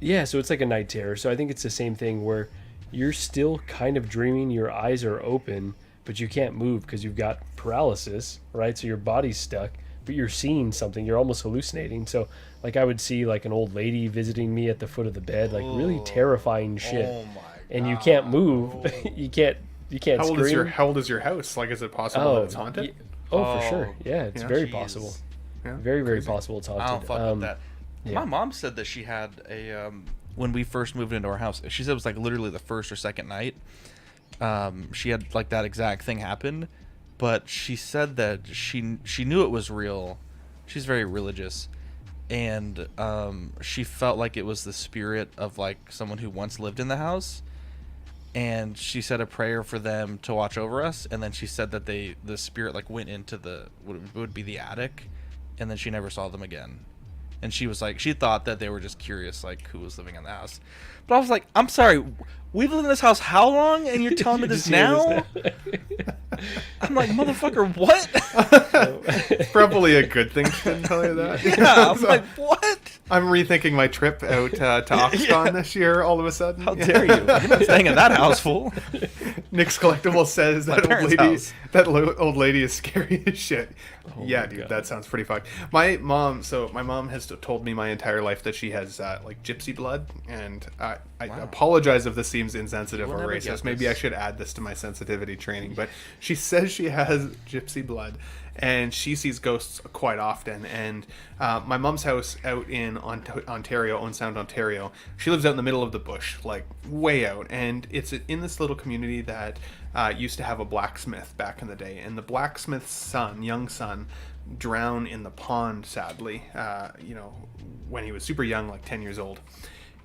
Yeah, so it's like a night terror. So I think it's the same thing where you're still kind of dreaming, your eyes are open, but you can't move because you've got paralysis, right? So your body's stuck, but you're seeing something. You're almost hallucinating. So like I would see like an old lady visiting me at the foot of the bed, like really terrifying shit. Oh my And you can't move. you can't How old scream. is your house? Like, is it possible that it's haunted? For sure. Yeah, it's Yeah. very Jeez. possible. Yeah, Very, very crazy. possible it's haunted. I don't fuck with that. yeah. My mom said that she had a when we first moved into our house. She said it was like literally the first or second night. She had like that exact thing happen, but she said that she knew it was real. She's very religious, and she felt like it was the spirit of like someone who once lived in the house. And she said a prayer for them to watch over us, and then she said that the spirit like went into the would be the attic, and then she never saw them again. And she was like, she thought that they were just curious, like who was living in the house. But I was like, I'm sorry, we've lived in this house how long, and you're telling me You this just hear now? I'm like, motherfucker, what? It's probably a good thing she didn't tell you that. Yeah, I'm like, what? I'm rethinking my trip out to Oxcon Yeah. this year all of a sudden. How dare you? You're not staying in that house, fool. Nick's Collectible says My that old parents' lady, house. old lady is scary as shit. Oh Yeah, my dude, God. that sounds pretty fucked. My mom has told me my entire life that she has like gypsy blood, and I Wow. apologize if this seems insensitive You or will never get racist. Maybe I this. should add this to my sensitivity training. But she says she has gypsy blood, and she sees ghosts quite often. And my mom's house out in Ontario, Owen Sound, Ontario, she lives out in the middle of the bush, like way out, and it's in this little community that used to have a blacksmith back in the day, and the blacksmith's young son, drowned in the pond, sadly, when he was super young, like 10 years old.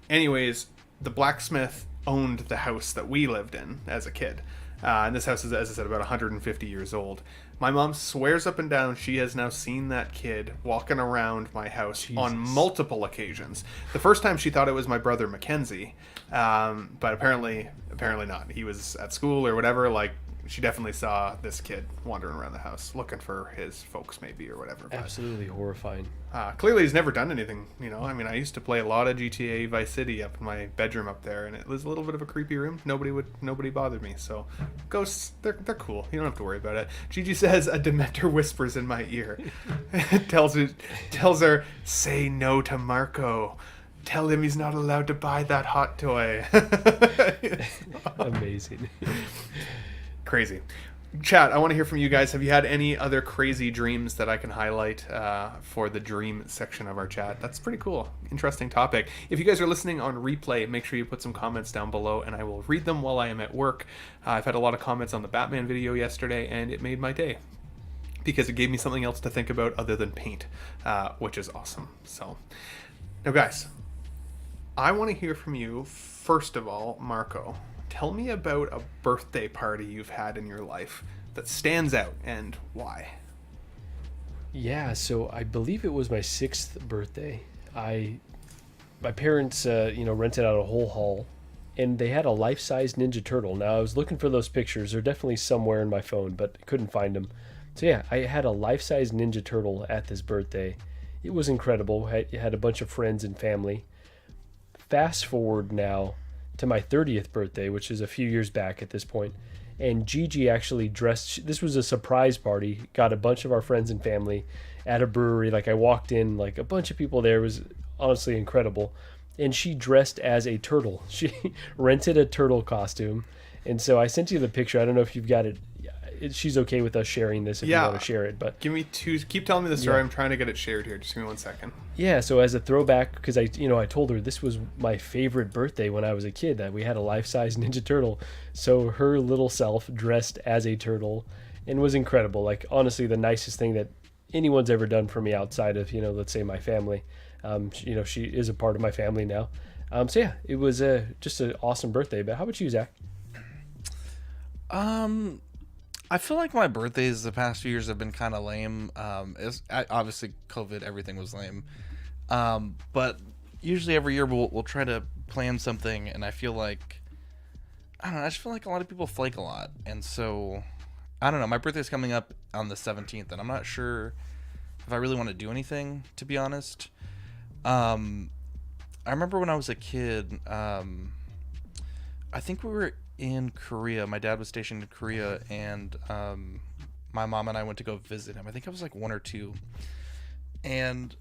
Anyways, the blacksmith owned the house that we lived in as a kid. And this house is, as I said, about 150 years old. My mom swears up and down she has now seen that kid walking around my house on multiple occasions. The first time she thought it was my brother Mackenzie, but apparently not. He was at school or whatever. Like, she definitely saw this kid wandering around the house looking for his folks, maybe, or whatever. But Absolutely horrifying. clearly he's never done anything. I mean, I used to play a lot of GTA Vice City up in my bedroom up there, and it was a little bit of a creepy room. Nobody bothered me. So ghosts, they're cool. You don't have to worry about it. Gigi says a Dementor whispers in my ear. tells her, say no to Marco. Tell him he's not allowed to buy that hot toy. Amazing. Crazy. Chat, I want to hear from you guys. Have you had any other crazy dreams that I can highlight for the dream section of our chat? That's pretty cool. Interesting topic. If you guys are listening on replay, make sure you put some comments down below, and I will read them while I am at work. I've had a lot of comments on the Batman video yesterday, and it made my day because it gave me something else to think about other than paint, which is awesome. So, now guys, I want to hear from you, first of all, Marco. Tell me about a birthday party you've had in your life that stands out and why. Yeah, so I believe it was my 6th birthday. My parents, rented out a whole hall, and they had a life-size Ninja Turtle. Now, I was looking for those pictures. They're definitely somewhere in my phone, but couldn't find them. So yeah, I had a life-size Ninja Turtle at this birthday. It was incredible. I had a bunch of friends and family. Fast forward now to my 30th birthday, which is a few years back at this point, and Gigi actually dressed. This was a surprise party. Got a bunch of our friends and family at a brewery. Like, I walked in, like a bunch of people there. It was honestly incredible. And she dressed as a turtle. She rented a turtle costume, and so I sent you the picture. I don't know if you've got it. She's okay with us sharing this if you want to share it, but give me two. Keep telling me the story. Yeah. I'm trying to get it shared here. Just give me 1 second. yeah. So as a throwback, because I told her this was my favorite birthday when I was a kid, that we had a life-size Ninja Turtle. So her little self dressed as a turtle, and was incredible. Like, honestly, the nicest thing that anyone's ever done for me outside of, let's say, my family. She is a part of my family now. So yeah, it was just an awesome birthday. But how about you, Zach? I feel like my birthdays the past few years have been kind of lame. Obviously COVID, everything was lame. But usually every year we'll try to plan something, and I feel like, I don't know, I just feel like a lot of people flake a lot. And so, I don't know, my birthday's coming up on the 17th, and I'm not sure if I really want to do anything, to be honest. I remember when I was a kid, I think we were in Korea. My dad was stationed in Korea, and my mom and I went to go visit him. I think I was like 1 or 2, and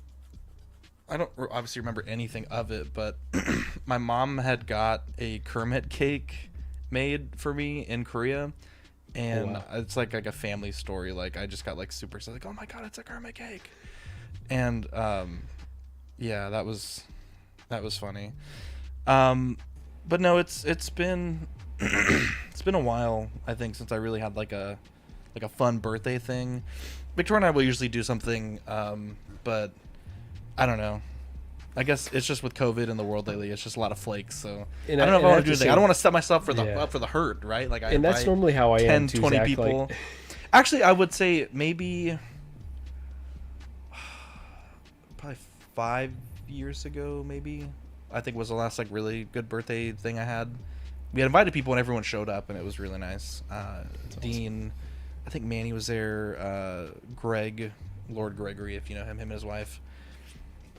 I don't obviously remember anything of it, but my mom had got a Kermit cake made for me in Korea, and wow. it's like a family story. Like, I just got like super excited, like, oh my god, it's a Kermit cake. And yeah, that was funny. But no, it's been it's been a while, I think, since I really had like a fun birthday thing. Victoria and I will usually do something, but I don't know. I guess it's just with COVID in the world lately, it's just a lot of flakes. So And I don't know if I I want have to do to anything. say- I don't want to set myself for the Yeah. up for the hurt, right? Like, And that's I normally how I 10, am too, 20 Zach. people. Like, Actually, I would say maybe probably 5 years ago, maybe. I think was the last like really good birthday thing I had. We had invited people and everyone showed up, and it was really nice. Dean, I think Manny was there. Greg, Lord Gregory, if you know him and his wife.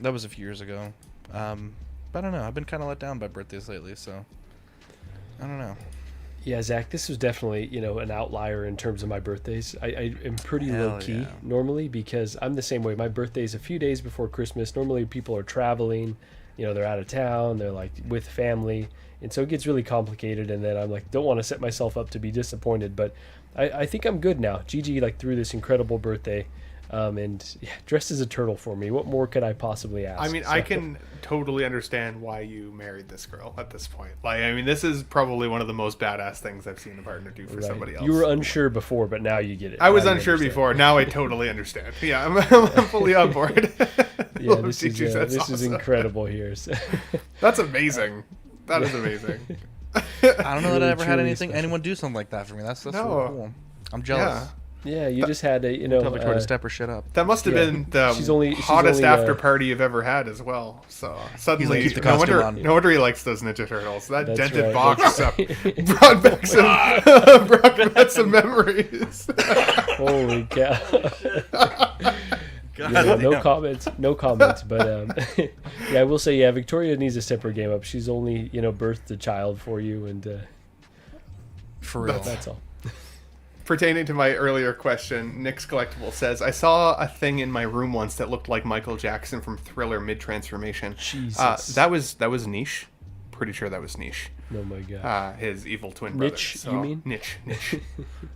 That was a few years ago. But I don't know. I've been kind of let down by birthdays lately, so I don't know. Yeah, Zach, this was definitely, an outlier in terms of my birthdays. I am pretty Hell low key yeah. normally because I'm the same way. My birthday's a few days before Christmas. Normally people are traveling, they're out of town, they're like with family. And so it gets really complicated. And then I'm like, don't want to set myself up to be disappointed. But I think I'm good now. Gigi like threw this incredible birthday. And yeah, dressed as a turtle for me. What more could I possibly ask? I mean, I can totally understand why you married this girl at this point. Like, I mean, this is probably one of the most badass things I've seen a partner do for Right. somebody else. You were unsure before, but now you get it. I was Now you unsure understand. before. Now I totally understand. Yeah, I'm fully on board. Yeah, Love this is Gigi's, that's this is awesome. incredible here. So- That's amazing. That is amazing. I don't know that I Really, ever had truly anything special. anyone do something like that for me. That's No. really cool. I'm jealous. Yeah. yeah, you just had a Tell Victoria to step her shit up. That must have Yeah. been the She's only- hottest she's only, after party you've ever had as well. So suddenly, keep the no costume wonder, on. no wonder he likes those Ninja Turtles. That That's dented right, box that's brought back some memories. holy cow. God Yeah, no damn. comments, no comments. But yeah, I will say, yeah, Victoria needs to step her game up. She's only birthed a child for you, and For real. that's all. Pertaining to my earlier question, Nick's Collectible says, I saw a thing in my room once that looked like Michael Jackson from Thriller mid-transformation. Jesus. That was Niche. Pretty sure that was Niche. Oh my god. His evil twin brother. Niche, you mean?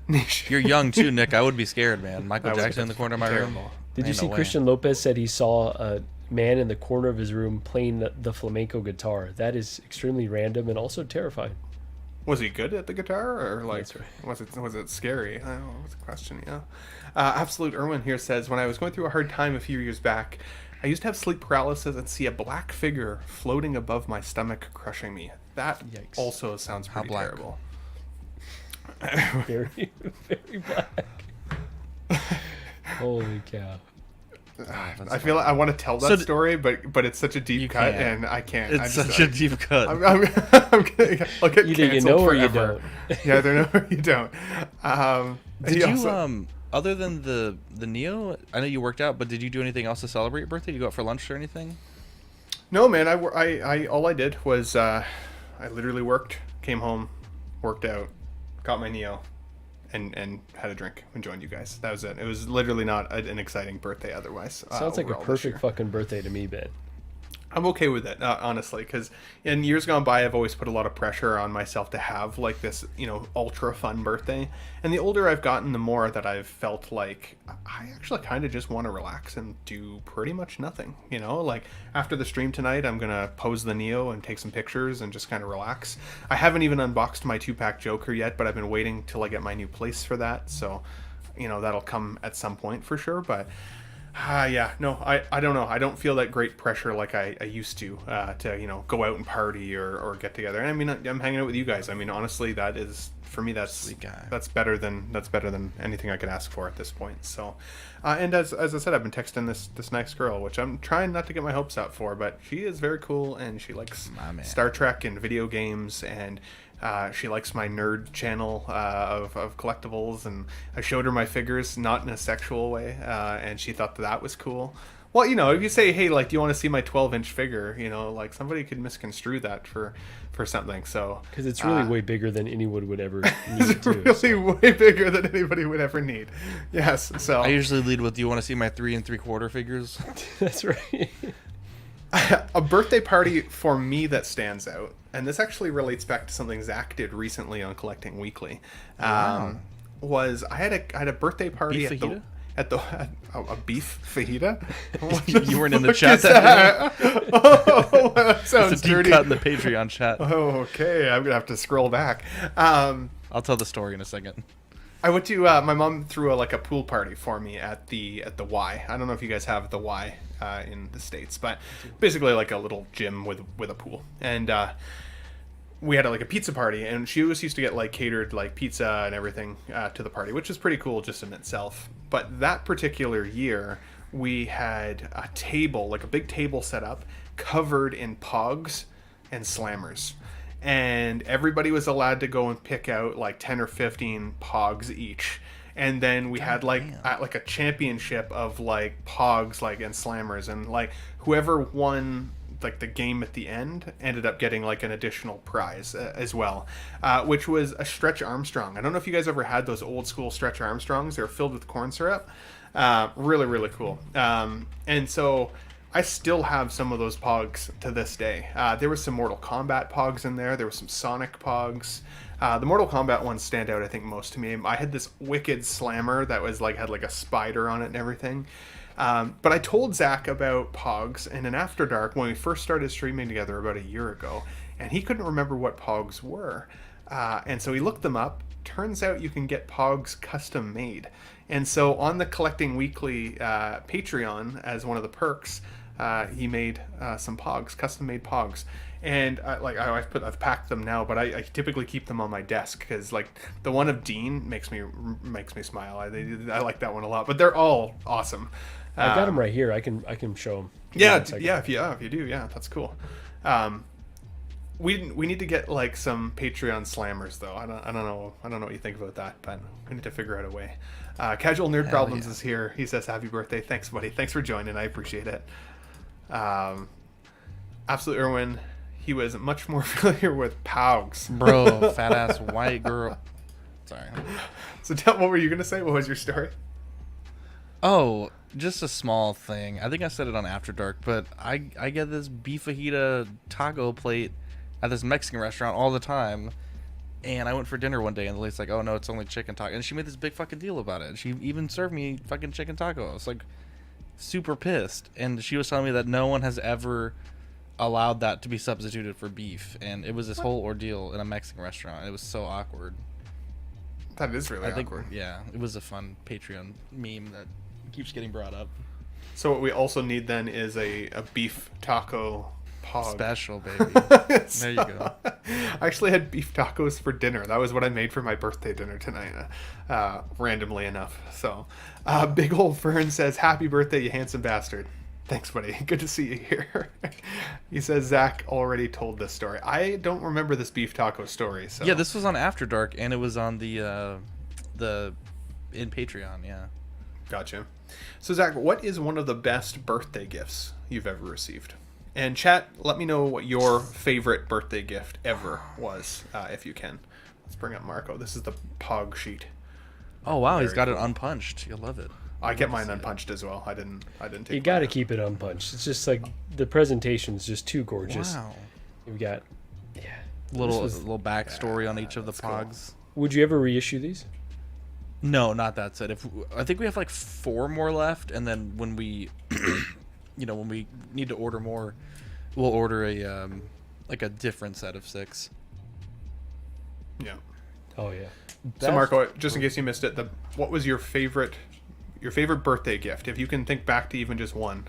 Niche. You're young too, Nick. I would be scared, man. Michael That would Jackson be in the corner of my room. terrible. Did you Ain't see no way. Christian Lopez said he saw a man in the corner of his room playing the flamenco guitar? That is extremely random and also terrifying. Was he good at the guitar, or like That's right. was it scary? I don't know. What's the question? Yeah. Absolute Irwin here says, when I was going through a hard time a few years back, I used to have sleep paralysis and see a black figure floating above my stomach, crushing me. That Yikes. also sounds How pretty black? terrible. Very, very black. Holy cow. I feel like I want to tell that So story, but it's such a deep You cut, can't. and I can't. I It's just, such a deep cut. I'm gonna, I'll get Either you canceled know or you forever. don't. Yeah, there know or you don't. Did he you also- other than the Neo? I know you worked out, but did you do anything else to celebrate your birthday? Did you go out for lunch or anything? No, man. I all I did was I literally worked, came home, worked out, got my Neo, and had a drink and joined you guys. That was it. It was literally not an exciting birthday otherwise. Sounds like a overall this year. perfect fucking birthday to me, Ben. I'm okay with it, honestly, because in years gone by, I've always put a lot of pressure on myself to have like this, ultra fun birthday. And the older I've gotten, the more that I've felt like I actually kind of just want to relax and do pretty much nothing. Like after the stream tonight, I'm gonna pose the Neo and take some pictures and just kind of relax. I haven't even unboxed my 2-pack Joker yet, but I've been waiting till I get my new place for that. So, that'll come at some point for sure. But yeah, no, I don't know. I don't feel that great pressure like I used to go out and party or get together. And I mean, I'm hanging out with you guys. I mean, honestly, that is, for me, that's guy. that's better than anything I could ask for at this point. So, and as I said, I've been texting this nice girl, which I'm trying not to get my hopes out for, but she is very cool and she likes My man. Star Trek and video games, and she likes my nerd channel of collectibles, and I showed her my figures, not in a sexual way, and she thought that was cool. Well, if you say, hey, like, do you want to see my 12-inch figure, like, somebody could misconstrue that for something, so... Because it's really way bigger than anyone would ever need It's to. really way bigger than anybody would ever need. Yes, so... I usually lead with, "Do you want to see my 3 3/4 figures?" That's right. A birthday party for me that stands out, and this actually relates back to something Zach did recently on Collecting Weekly, was I had a birthday party Beef fajita? A beef fajita. You weren't in the chat that day. Oh, that It's sounds a deep dirty. cut in the Patreon chat. Oh, okay, I'm gonna have to scroll back. I'll tell the story in a second. I went to my mom threw a pool party for me at the Y. I don't know if you guys have the Y in the States, but basically like a little gym with a pool. And we had a pizza party, and she always used to get catered pizza and everything to the party, which is pretty cool just in itself. But that particular year, we had a table, a big table set up, covered in pogs and slammers. And everybody was allowed to go and pick out 10 or 15 pogs each. And then we had a championship of pogs and slammers, and whoever won like the game at the end ended up getting like an additional prize as well, which was a Stretch Armstrong. I don't know if you guys ever had those old school Stretch Armstrongs. They're filled with corn syrup. Really, really cool. And so I still have some of those pogs to this day. There was some Mortal Kombat pogs in there. There was some Sonic pogs. The Mortal Kombat ones stand out, I think, most to me. I had this wicked slammer that was like had like a spider on it and everything. But I told Zach about pogs in an After Dark when we first started streaming together about a year ago, and he couldn't remember what pogs were. And so he looked them up. Turns out you can get pogs custom made. And so on the Collecting Weekly Patreon, as one of the perks, he made some pogs, custom made pogs. And I've packed them now, but I typically keep them on my desk because like the one of Dean makes me smile. I like that one a lot. But they're all awesome. I got them right here. I can show them. Yeah, if you do, that's cool. We need to get like some Patreon slammers though. I don't know what you think about that, but we need to figure out a way. Casual Nerd Problems is here. He says happy birthday. Thanks, buddy. Thanks for joining. I appreciate it. Absolute Irwin. He was much more familiar with Pogs. Bro, fat ass white girl. Sorry. So what were you gonna say? What was your story? Oh, just a small thing. I think I said it on After Dark, but I get this beef fajita taco plate at this Mexican restaurant all the time. And I went for dinner one day, and the lady's like, "Oh no, it's only chicken taco." And she made this big fucking deal about it. She even served me fucking chicken taco. I was like, super pissed. And she was telling me that no one has ever allowed that to be substituted for beef, and it was this whole ordeal in a Mexican restaurant. It was so awkward. That is really awkward. Yeah, it was a fun Patreon meme that keeps getting brought up. So what we also need then is a beef taco pog. Special, baby. There you go. I actually had beef tacos for dinner. That was what I made for my birthday dinner tonight, randomly enough. So Big Old Fern says, happy birthday, you handsome bastard. Thanks, buddy. Good to see you here. He says Zach already told this story. I don't remember this beef taco story. So yeah, this was on After Dark, and it was on the in Patreon. Yeah. Gotcha. So Zach, what is one of the best birthday gifts you've ever received? And chat, let me know what your favorite birthday gift ever was, if you can. Let's bring up Marco. This is the Pog sheet. Oh wow, he's Very got cool. it unpunched. You'll love it. I kept mine unpunched as well. I didn't take. You got to keep it unpunched. It's just like the presentation's just too gorgeous. Wow. You've got, Little backstory on each of the that's cool. pogs. Would you ever reissue these? No, not that set. I think we have like 4 more left, and then when we, when we need to order more, we'll order a like a different set of 6. Yeah. Oh yeah. So Marco, just in case you missed it, what was your favorite birthday gift? If you can think back to even just one,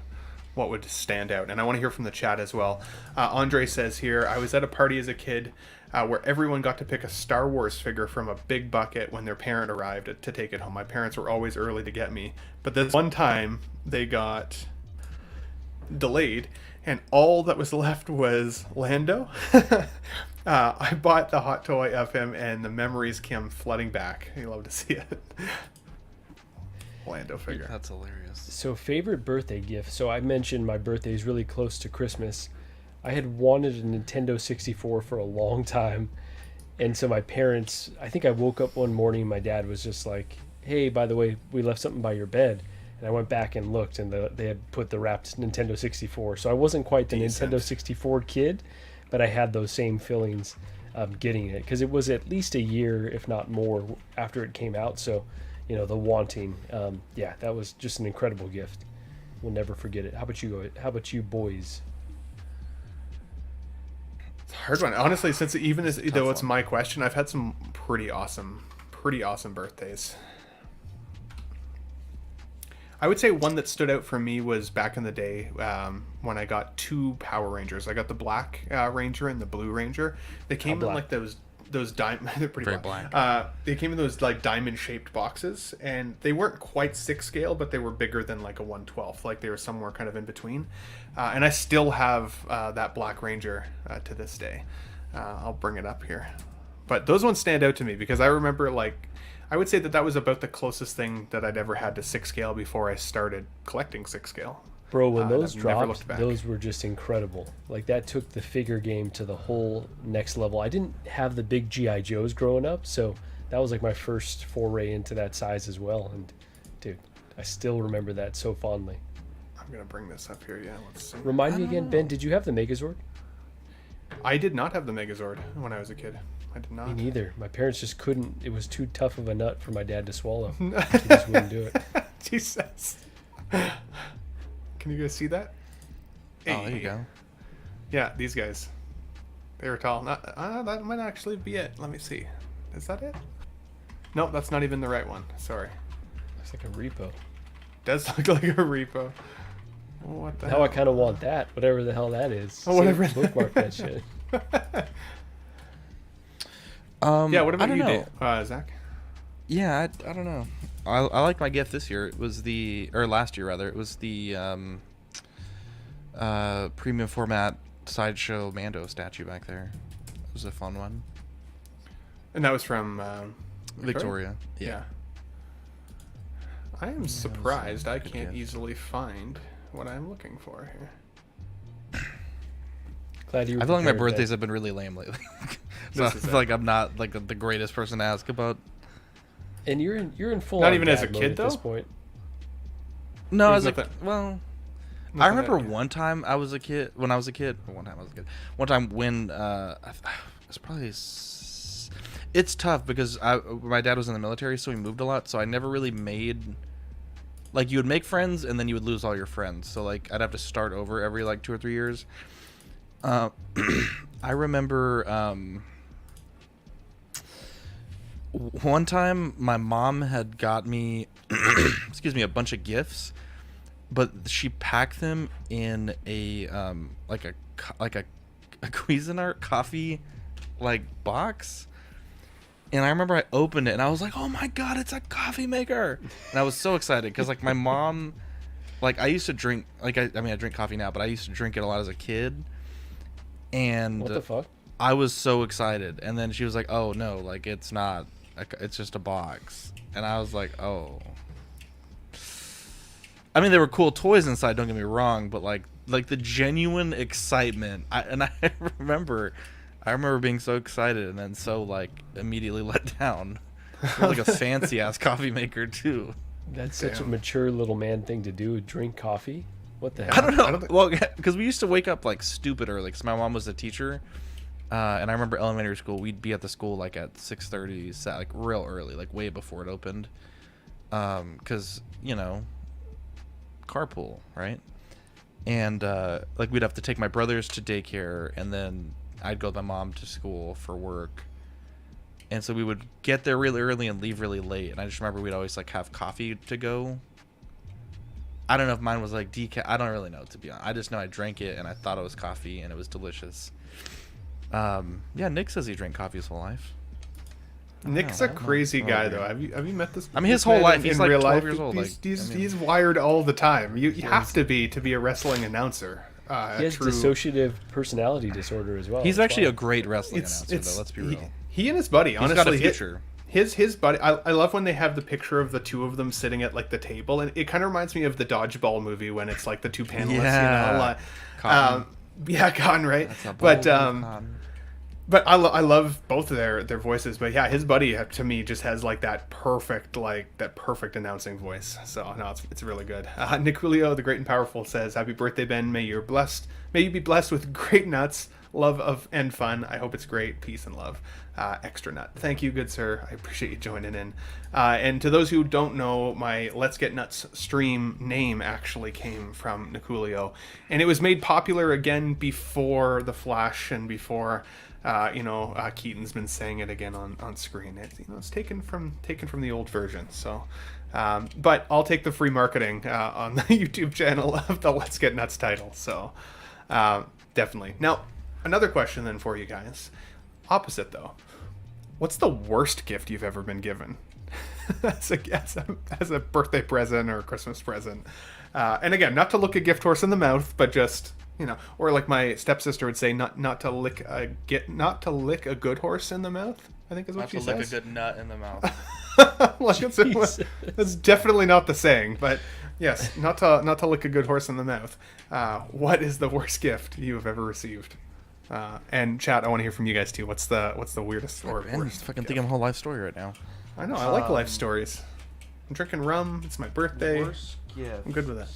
what would stand out? And I want to hear from the chat as well. Andre says here, I was at a party as a kid where everyone got to pick a Star Wars figure from a big bucket when their parent arrived to take it home. My parents were always early to get me, but this one time they got delayed and all that was left was Lando. I bought the hot toy of him and the memories came flooding back. You love to see it. Lando figure. That's hilarious. So favorite birthday gift. So I mentioned my birthday is really close to Christmas. I had wanted a Nintendo 64 for a long time. And so my parents, I think I woke up one morning and my dad was just like, hey, by the way, we left something by your bed. And I went back and looked and they had put the wrapped Nintendo 64. So I wasn't quite the Decent. Nintendo 64 kid, but I had those same feelings getting it. Because it was at least a year, if not more, after it came out. So, the wanting. That was just an incredible gift. We'll never forget it. How about you boys? It's a hard one. Honestly, since even as though it's one. my question, I've had some pretty awesome birthdays. I would say one that stood out for me was back in the day when I got 2 Power Rangers. I got the Black Ranger and the Blue Ranger. They came in like those diamond. They're pretty Very black. black. They came in those like diamond shaped boxes, and they weren't quite 6 scale, but they were bigger than like a 1/12. Like they were somewhere kind of in between. And I still have that Black Ranger to this day. I'll bring it up here. But those ones stand out to me because I remember I would say that was about the closest thing that I'd ever had to 6 scale before I started collecting 6 scale. Bro, when and those I've never dropped, looked back. those were just incredible. Like, that took the figure game to the whole next level. I didn't have the big G.I. Joes growing up, so that was like my first foray into that size as well. And, dude, I still remember that so fondly. I'm gonna bring this up here. Yeah, let's see. Remind me again, Ben, did you have the Megazord? I did not have the Megazord when I was a kid. I did not. Me neither. My parents just couldn't. It was too tough of a nut for my dad to swallow. He just wouldn't do it. Jesus. Can you guys see that? Oh, there you go. Yeah, these guys. They were tall. That might actually be it. Let me see. Is that it? No, that's not even the right one. Sorry. Looks like a repo. Does look like a repo. What the Now hell? I kind of want that, whatever the hell that is. Oh, whatever. Save- bookmark that shit. Yeah, what I about don't you, know. Dave? Zach? Yeah, I don't know. I like my gift this year. It was last year rather. It was the premium format sideshow Mando statue back there. It was a fun one. And that was from Victoria. Yeah. I am surprised I good can't gift. easily find what I'm looking for here. Glad you were I feel like my prepared, birthdays Ben. have been really lame lately. So I This is feel it. like I'm not like the greatest person to ask about. And you're in full. Not on even as a dad mode kid, at this though? point. No, I There's was like, nothing- well, I Nothing remember that- one time I was a kid. When I was a kid, one time when it's probably. It's tough because my dad was in the military, so he moved a lot. So I never really made. Like, you would make friends and then you would lose all your friends. So like I'd have to start over every like 2 or 3 years. I remember one time my mom had got me excuse me, a bunch of gifts, but she packed them in a like a Cuisinart coffee like box. And I remember I opened it and I was like, "Oh my god, it's a coffee maker!" And I was so excited because like my mom, like I used to drink, like I mean I drink coffee now, but I used to drink it a lot as a kid. And What the fuck? I was so excited, and then she was like, "Oh no, like it's not, it's just a box." And I was like, "Oh." I mean, there were cool toys inside. Don't get me wrong, but like the genuine excitement. I remember being so excited, and then so like immediately let down. It was like a fancy ass coffee maker too. That's such a Damn. mature little man thing to do. Drink coffee. What the hell? I don't know. I don't think- Well, because we used to wake up like stupid early. Because my mom was a teacher, and I remember elementary school. We'd be at the school like at 6:30, like real early, like way before it opened. Because you know, carpool, right? And like we'd have to take my brothers to daycare, and then I'd go with my mom to school for work. And so we would get there really early and leave really late. And I just remember we'd always like have coffee to go. I don't know if mine was like decaf. I don't really know, to be honest. I just know I drank it and I thought it was coffee and it was delicious. Yeah, Nick says he drank coffee his whole life. Nick's I a don't know. crazy Oh, guy, yeah. though. Have you met this? I mean, his this whole man life, in he's like real 12 life? years old, He's, like, I mean- he's wired all the time. You have to be a wrestling announcer. He has True. dissociative personality disorder as well. He's That's actually why. a great wrestling It's announcer, though. Let's be real. He and his buddy, He's honestly, got a future. His buddy. I love when they have the picture of the two of them sitting at like the table, and it kind of reminds me of the dodgeball movie when it's like the two panelists. Yeah. You know, Cotton. yeah, Cotton, right? That's a But bowl of cotton. but I love both of their voices. But yeah, his buddy to me just has like that perfect announcing voice. So no, it's really good. Nick Julio, the great and powerful, says, "Happy birthday, Ben. May you be blessed with great nuts, love of and fun. I hope it's great. Peace and love. Extra nut." Thank you, good sir. I appreciate you joining in. And to those who don't know, my Let's Get Nuts stream name actually came from Niculio, and it was made popular again before The Flash and before Keaton's been saying it again on screen. It's taken from the old version. So, but I'll take the free marketing on the YouTube channel of the Let's Get Nuts title. So, definitely. Now, another question then for you guys. Opposite though, what's the worst gift you've ever been given as a birthday present or a Christmas present? And again, not to look a gift horse in the mouth, but just or like my stepsister would say, not to lick a good horse in the mouth, I think is what Not she to lick a says. good nut in the mouth. Like, that's definitely not the saying, but Yes, not to lick a good horse in the mouth. What is the worst gift you have ever received? And chat, I want to hear from you guys too. What's the weirdest or Man, worst? fucking gift? thinking of a whole life story right now. I know. I like life stories. I'm drinking rum. It's my birthday. Worst gift. I'm good with that.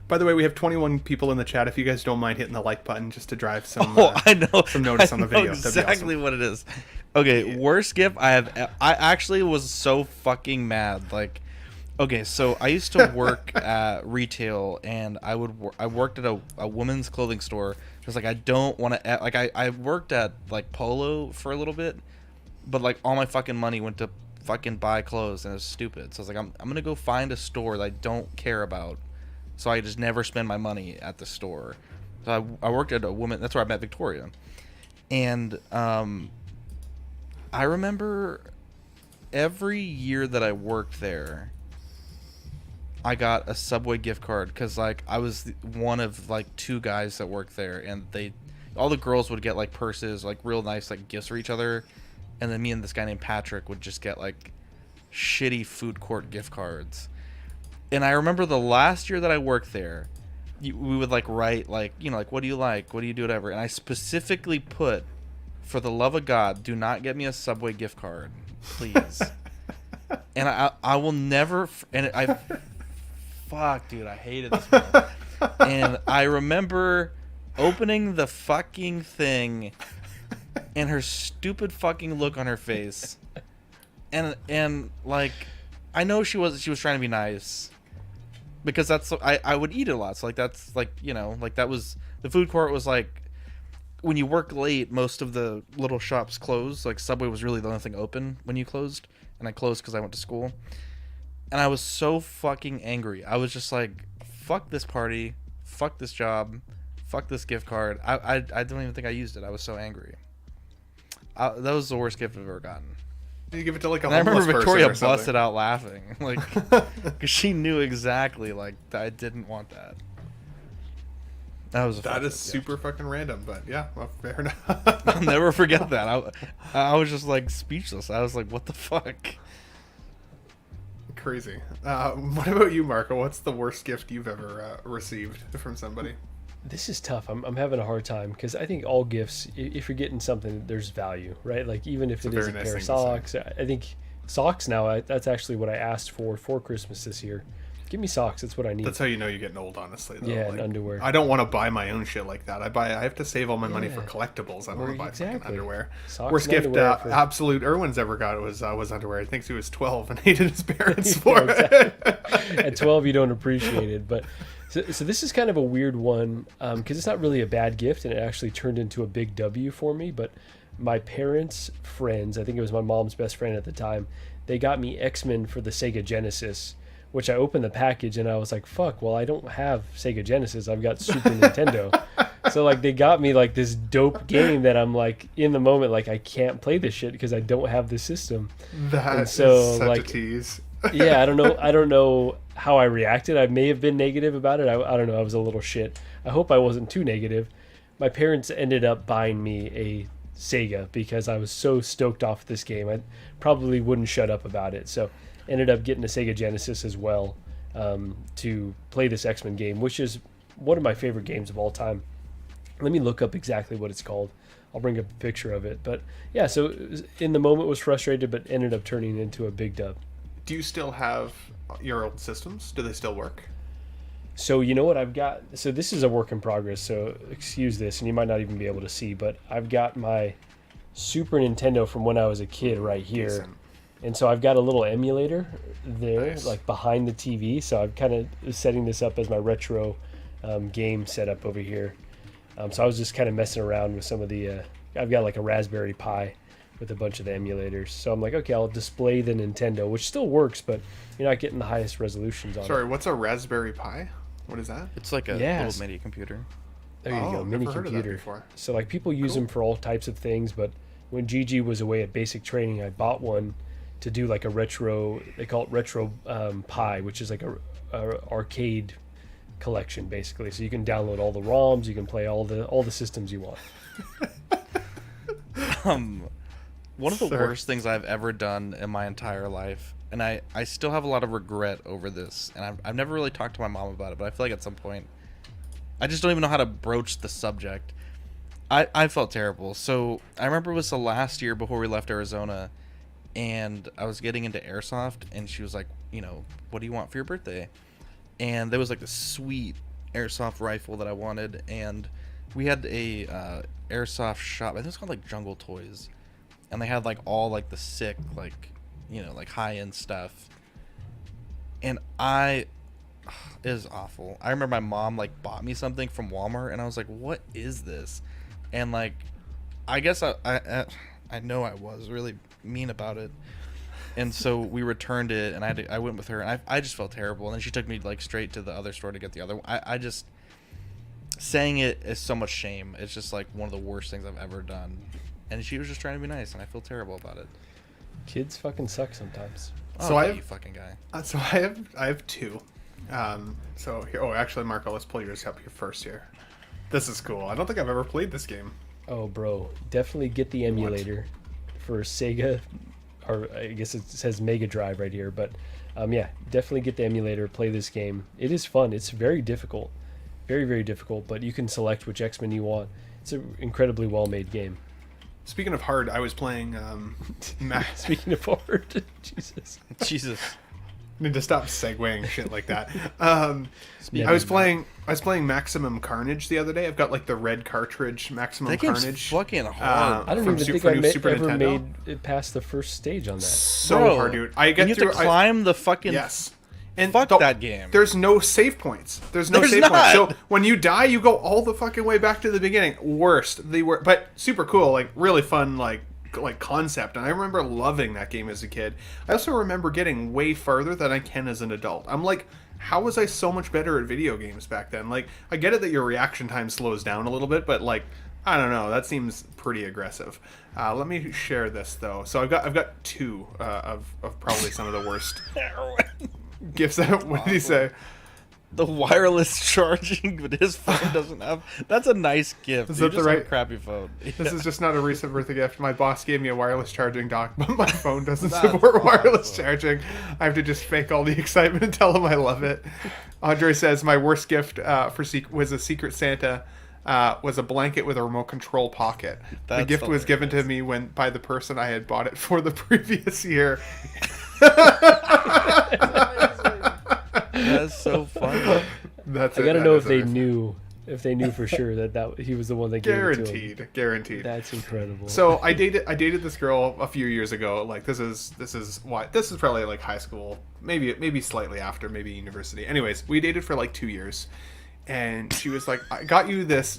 By the way, we have 21 people in the chat. If you guys don't mind hitting the like button just to drive some, I know. some notice on the I know video. That'd be exactly awesome. what it is. Okay, worst gift I have. I actually was so fucking mad. Like, okay, so I used to work at retail, and I worked at a women's clothing store. Because like I don't want to like I worked at like Polo for a little bit, but like all my fucking money went to fucking buy clothes, and it was stupid. So I was like, I'm gonna go find a store that I don't care about, so I just never spend my money at the store. So I worked at a woman. That's where I met Victoria, and I remember every year that I worked there, I got a Subway gift card because like I was one of like 2 guys that worked there, and all the girls would get like purses, like real nice like gifts for each other, and then me and this guy named Patrick would just get like shitty food court gift cards. And I remember the last year that I worked there, we would like write like, you know, like what do you like, what do you do, whatever, and I specifically put, for the love of God, do not get me a Subway gift card, please. And I will never, and I, fuck, dude, I hated this one. And I remember opening the fucking thing, and her stupid fucking look on her face, and like, I know she was trying to be nice, because that's, I would eat it a lot, so like that's like, you know, like that was, the food court was like, when you work late, most of the little shops close. Like Subway was really the only thing open when you closed, and I closed because I went to school. And I was so fucking angry. I was just like, fuck this party, fuck this job, fuck this gift card. I don't even think I used it. I was so angry. That was the worst gift I've ever gotten. Did you give it to like a And I homeless remember person Victoria or something? busted out laughing, like, because she knew exactly like that I didn't want that. That was That is super fucking random, but yeah, well, fair enough. I'll never forget that. I was just like speechless. I was like, what the fuck? Crazy. What about you, Marco? What's the worst gift you've ever received from somebody? This is tough. I'm having a hard time because I think all gifts, if you're getting something, there's value, right? Like even if It's a it is a very nice pair of thing to say. socks, I think socks now, that's actually what I asked for Christmas this year. Give me socks. That's what I need. That's how you know you're getting old, honestly. Though. Yeah, like, and underwear. I don't want to buy my own shit like that. I have to save all my money for Yeah. collectibles. I don't want to buy fucking Exactly. underwear. Socks Worst and gift underwear for- Absolute Irwin's ever got was underwear. I think he was 12 and hated his parents for Yeah, it. exactly. At 12, you don't appreciate it. But so this is kind of a weird one because it's not really a bad gift, and it actually turned into a big W for me. But my parents' friends, I think it was my mom's best friend at the time, they got me X-Men for the Sega Genesis, which I opened the package and I was like, fuck, well, I don't have Sega Genesis. I've got Super Nintendo. So like they got me like this dope game that I'm like in the moment, like I can't play this shit because I don't have the system. That And so, is such like, a tease. Yeah, I don't know how I reacted. I may have been negative about it. I don't know. I was a little shit. I hope I wasn't too negative. My parents ended up buying me a Sega because I was so stoked off this game. I probably wouldn't shut up about it. So ended up getting a Sega Genesis as well to play this X-Men game, which is one of my favorite games of all time. Let me look up exactly what it's called. I'll bring up a picture of it. But yeah, so in the moment was frustrated, but ended up turning into a big dub. Do you still have your old systems? Do they still work? So you know what I've got? So this is a work in progress, so excuse this, and you might not even be able to see, but I've got my Super Nintendo from when I was a kid right here. Decent. And so I've got a little emulator there, Nice. like behind the TV. So I'm kind of setting this up as my retro game setup over here. So I was just kind of messing around with some of the, I've got like a Raspberry Pi with a bunch of the emulators. So I'm like, okay, I'll display the Nintendo, which still works, but you're not getting the highest resolutions on it. Sorry, what's a Raspberry Pi? What is that? It's like a Yes. little mini computer. There you go, I've mini never heard of that computer. before. So like people use them for all types of things, but when Gigi was away at basic training, I bought one to do like a retro. They call it retro Pi, which is like a arcade collection basically. So you can download all the ROMs, you can play all the systems you want. One of the Sir. worst things I've ever done in my entire life, and I still have a lot of regret over this, and I've never really talked to my mom about it, but I feel like at some point I just don't even know how to broach the subject. I felt terrible. So I remember it was the last year before we left Arizona, and I was getting into airsoft, and she was like, you know, what do you want for your birthday? And there was like this sweet airsoft rifle that I wanted, and we had a airsoft shop. I think it's called like Jungle Toys, and they had like all like the sick, like, you know, like high end stuff. And it was awful. I remember my mom like bought me something from Walmart, and I was like, what is this? And like, I guess I know I was really mean about it, and so we returned it, and I went with her, and I just felt terrible. And then she took me like straight to the other store to get the other one. I just, saying it is so much shame. It's just like one of the worst things I've ever done. And she was just trying to be nice, and I feel terrible about it. Kids fucking suck sometimes. So I you fucking guy. So I have two. So here, actually, Marco, let's pull yours up here first here. This is cool. I don't think I've ever played this game. Oh, bro, definitely get the emulator for Sega, or I guess it says Mega Drive right here. But yeah, definitely get the emulator. Play this game. It is fun. It's very difficult, very very difficult. But you can select which X-Men you want. It's an incredibly well made game. Speaking of hard, I was playing. Speaking of hard, Jesus. Need to stop segueing shit like that. I was playing Maximum Carnage the other day. I've got like the red cartridge Maximum That game's Carnage. fucking hard. I don't from even think for I new Super ever Nintendo. made it past the first stage on that. So Bro, hard, dude. I get and you through. have to climb the fucking. Yes. And Fuck that game. There's no save points. There's no There's save not. points. So when you die, you go all the fucking way back to the beginning. Worst. But super cool. Like really fun. Like concept. And I remember loving that game as a kid. I also remember getting way farther than I can as an adult. I'm like, how was I so much better at video games back then? Like, I get it that your reaction time slows down a little bit, but like, I don't know. That seems pretty aggressive. Let me share this though. So I've got two of probably some of the worst gifts. What did he say? The wireless charging, but his phone doesn't have. That's a nice gift. Is You that the just have right- a crappy phone? This is just not a recent birthday gift. My boss gave me a wireless charging dock, but my phone doesn't That's support wireless awesome. charging. I have to just fake all the excitement and tell him I love it. Andre says my worst gift was a Secret Santa. Was a blanket with a remote control pocket. The That's gift was given to hilarious. me by the person I had bought it for the previous year. That's so funny. That's I it. gotta That know is if they it. knew for sure that he was the one that gave it to him. Guaranteed. That's incredible. So I dated this girl a few years ago. Like this is probably like high school, maybe slightly after, maybe university. Anyways, we dated for like 2 years, and she was like, I got you this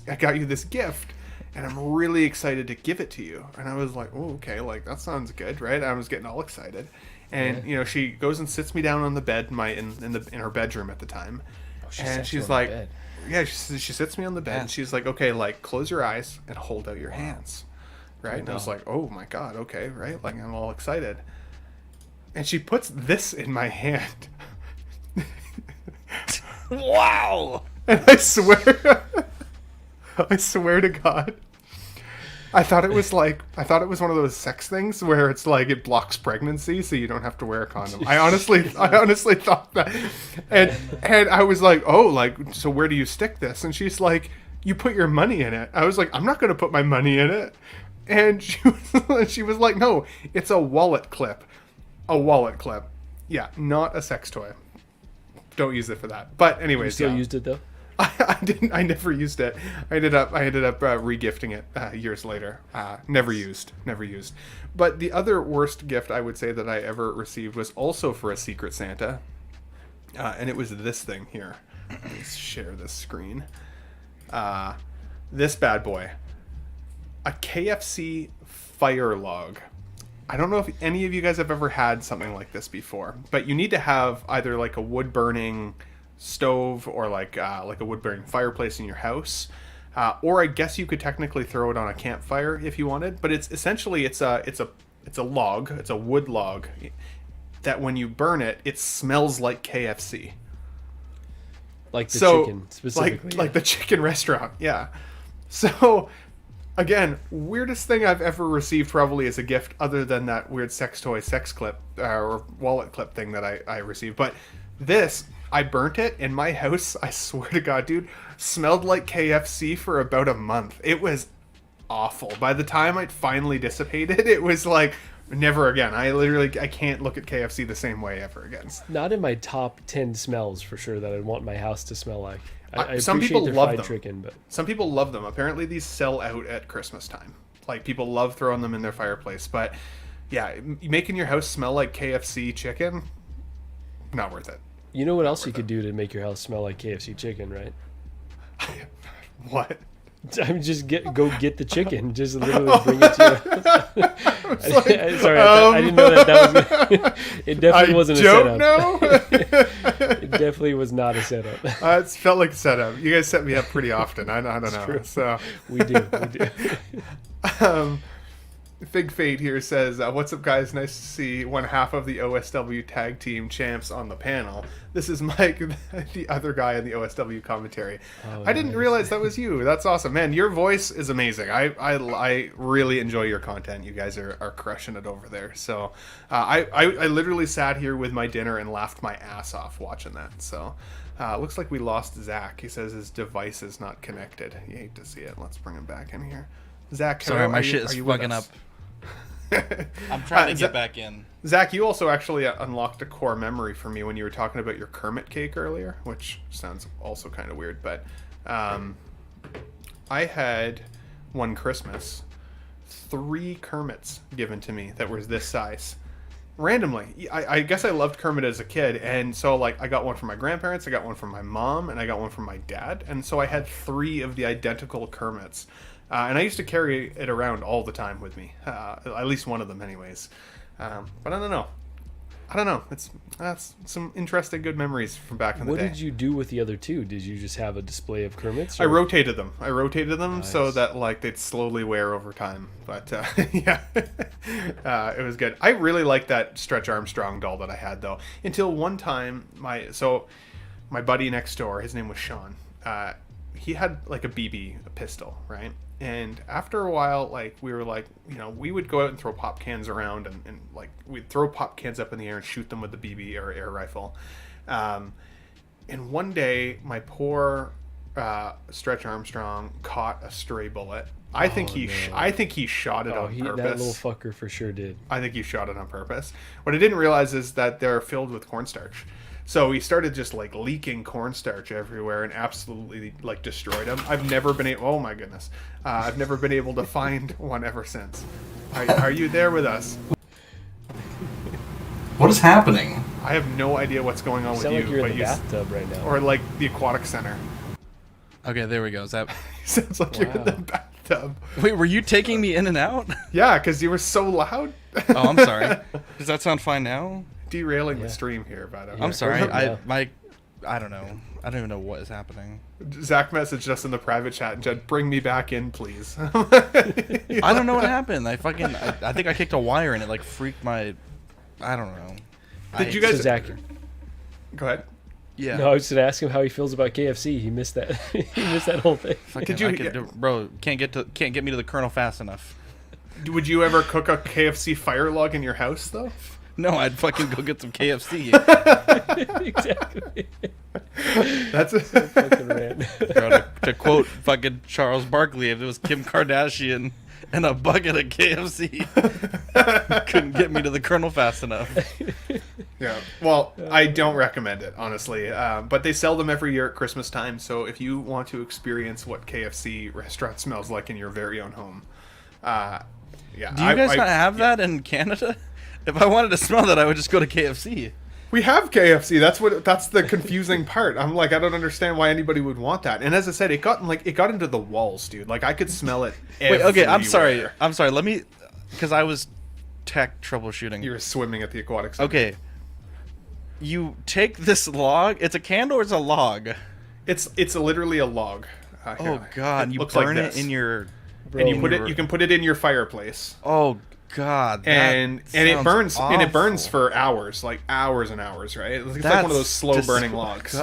gift, and I'm really excited to give it to you. And I was like, oh, okay, like that sounds good, right? I was getting all excited, and you know, she goes and sits me down on the bed in her bedroom at the time, and sat you she's on the like, bed. yeah, she sits me on the bed, Yeah. and she's like, okay, like close your eyes and hold out your hands, right? And I was like, oh my god, okay, right? Like I'm all excited, and she puts this in my hand. Wow. And I swear to God, I thought it was one of those sex things where it's like it blocks pregnancy, so you don't have to wear a condom. I honestly thought that, and I was like, oh, like so where do you stick this? And she's like, you put your money in it. I was like, I'm not going to put my money in it. And she was like, no, it's a wallet clip, Yeah, not a sex toy. Don't use it for that. But anyways, you still yeah. used it though. I didn't. I never used it. I ended up regifting it years later. Never used. But the other worst gift I would say that I ever received was also for a Secret Santa, and it was this thing here. Let's share this screen. This bad boy, a KFC fire log. I don't know if any of you guys have ever had something like this before, but you need to have either like a wood burning stove or like a wood burning fireplace in your house, or I guess you could technically throw it on a campfire if you wanted. But it's essentially it's a log, it's a wood log that when you burn it, it smells like KFC. Like the chicken specifically. Like the chicken restaurant, yeah. So Again, weirdest thing I've ever received probably as a gift, other than that weird sex toy sex clip or wallet clip thing that I received. But this, I burnt it in my house. I swear to God, dude, smelled like KFC for about a month. It was awful. By the time it finally dissipated, it was like never again. I can't look at KFC the same way ever again. Not in my top 10 smells for sure that I'd want my house to smell like. I Some appreciate people their love fried them. chicken, but Some people love them. Apparently, these sell out at Christmas time. Like, people love throwing them in their fireplace. But, yeah, making your house smell like KFC chicken, not worth it. you know what else you could do to make your house smell like KFC chicken, right? What? I'm just go get the chicken. Just literally bring it to your house. Sorry, I didn't know that was. It definitely wasn't a setup. Know. It definitely was not a setup. It felt like a setup. You guys set me up pretty often. I don't know. True. So, We do. Fig Fate here says, "What's up, guys? Nice to see one half of the OSW tag team champs on the panel. This is Mike, the other guy in the OSW commentary. I didn't realize that was you. That's awesome, man. Your voice is amazing. I really enjoy your content. You guys are crushing it over there. So, I literally sat here with my dinner and laughed my ass off watching that. So, looks like we lost Zach. He says his device is not connected. You hate to see it. Let's bring him back in here. Zach, Sorry, my shit is fucking up. I'm trying to get back in. Zach, you also actually unlocked a core memory for me when you were talking about your Kermit cake earlier, which sounds also kind of weird, but I had one Christmas 3 Kermits given to me that was this size. Randomly. I guess I loved Kermit as a kid, and so like I got one from my grandparents, I got one from my mom, and I got one from my dad, and so I had 3 of the identical Kermits. And I used to carry it around all the time with me, at least one of them anyways. But I don't know. That's some interesting good memories from back in the What day. did you do with the other 2? Did you just have a display of Kermits? I or- rotated them. So Nice. that like they'd slowly wear over time. But yeah, it was good. I really liked that Stretch Armstrong doll that I had though. Until one time, my buddy next door, his name was Sean. He had like a pistol, right? And after a while, like we were like, we would go out and throw pop cans around, and like we'd throw pop cans up in the air and shoot them with the BB or air rifle. And one day, my poor Stretch Armstrong caught a stray bullet. I think he shot it on purpose. That little fucker for sure did. I think he shot it on purpose. What I didn't realize is that they're filled with cornstarch. So he started just like leaking cornstarch everywhere and absolutely like destroyed him. I've never been able. Oh my goodness, I've never been able to find one ever since. Are you there with us? What is happening? I have no idea what's going on You with sound you, like you're in but the bathtub right now. or like the aquatic center. Okay, there we go. Is that? Sounds like you're in the Wow. bathtub. Wait, were you taking me in and out? Yeah, because you were so loud. Oh, I'm sorry. Does that sound fine now? Derailing the Yeah. stream here, but I'm sorry. Yeah. I don't know. I don't even know what is happening. Zach messaged us in the private chat and said, "Bring me back in, please." I don't know what happened. I think I kicked a wire and it like freaked my. I don't know. Did you guys? So Zach, Go ahead. Yeah. no, I was going to ask him how he feels about KFC. He missed that. He missed that whole thing. Did you- bro? Can't get me to the Colonel fast enough. Would you ever cook a KFC fire log in your house, though? No, I'd fucking go get some KFC. Exactly. That's Fucking rant. Bro, to quote fucking Charles Barkley, if it was Kim Kardashian and a bucket of KFC, couldn't get me to the Colonel fast enough. Yeah. Well, I don't recommend it, honestly. But they sell them every year at Christmas time. So if you want to experience what KFC restaurant smells like in your very own home, yeah. Do you guys not have that in Canada? If I wanted to smell that, I would just go to KFC. We have KFC. That's the confusing part. I'm like, I don't understand why anybody would want that. And as I said, it got into the walls, dude. Like I could smell it. Wait, okay, I'm everywhere. sorry. Let me, because I was tech troubleshooting. You were swimming at the aquatic center. Okay. You take this log. It's a candle or it's a log? It's literally a log. Oh Here. God! It You looks like burn it this. in your. Bro, And you can put it in your fireplace. Oh God! And it sounds burns awful. for hours, like hours and hours, right? It's like one of those slow burning logs.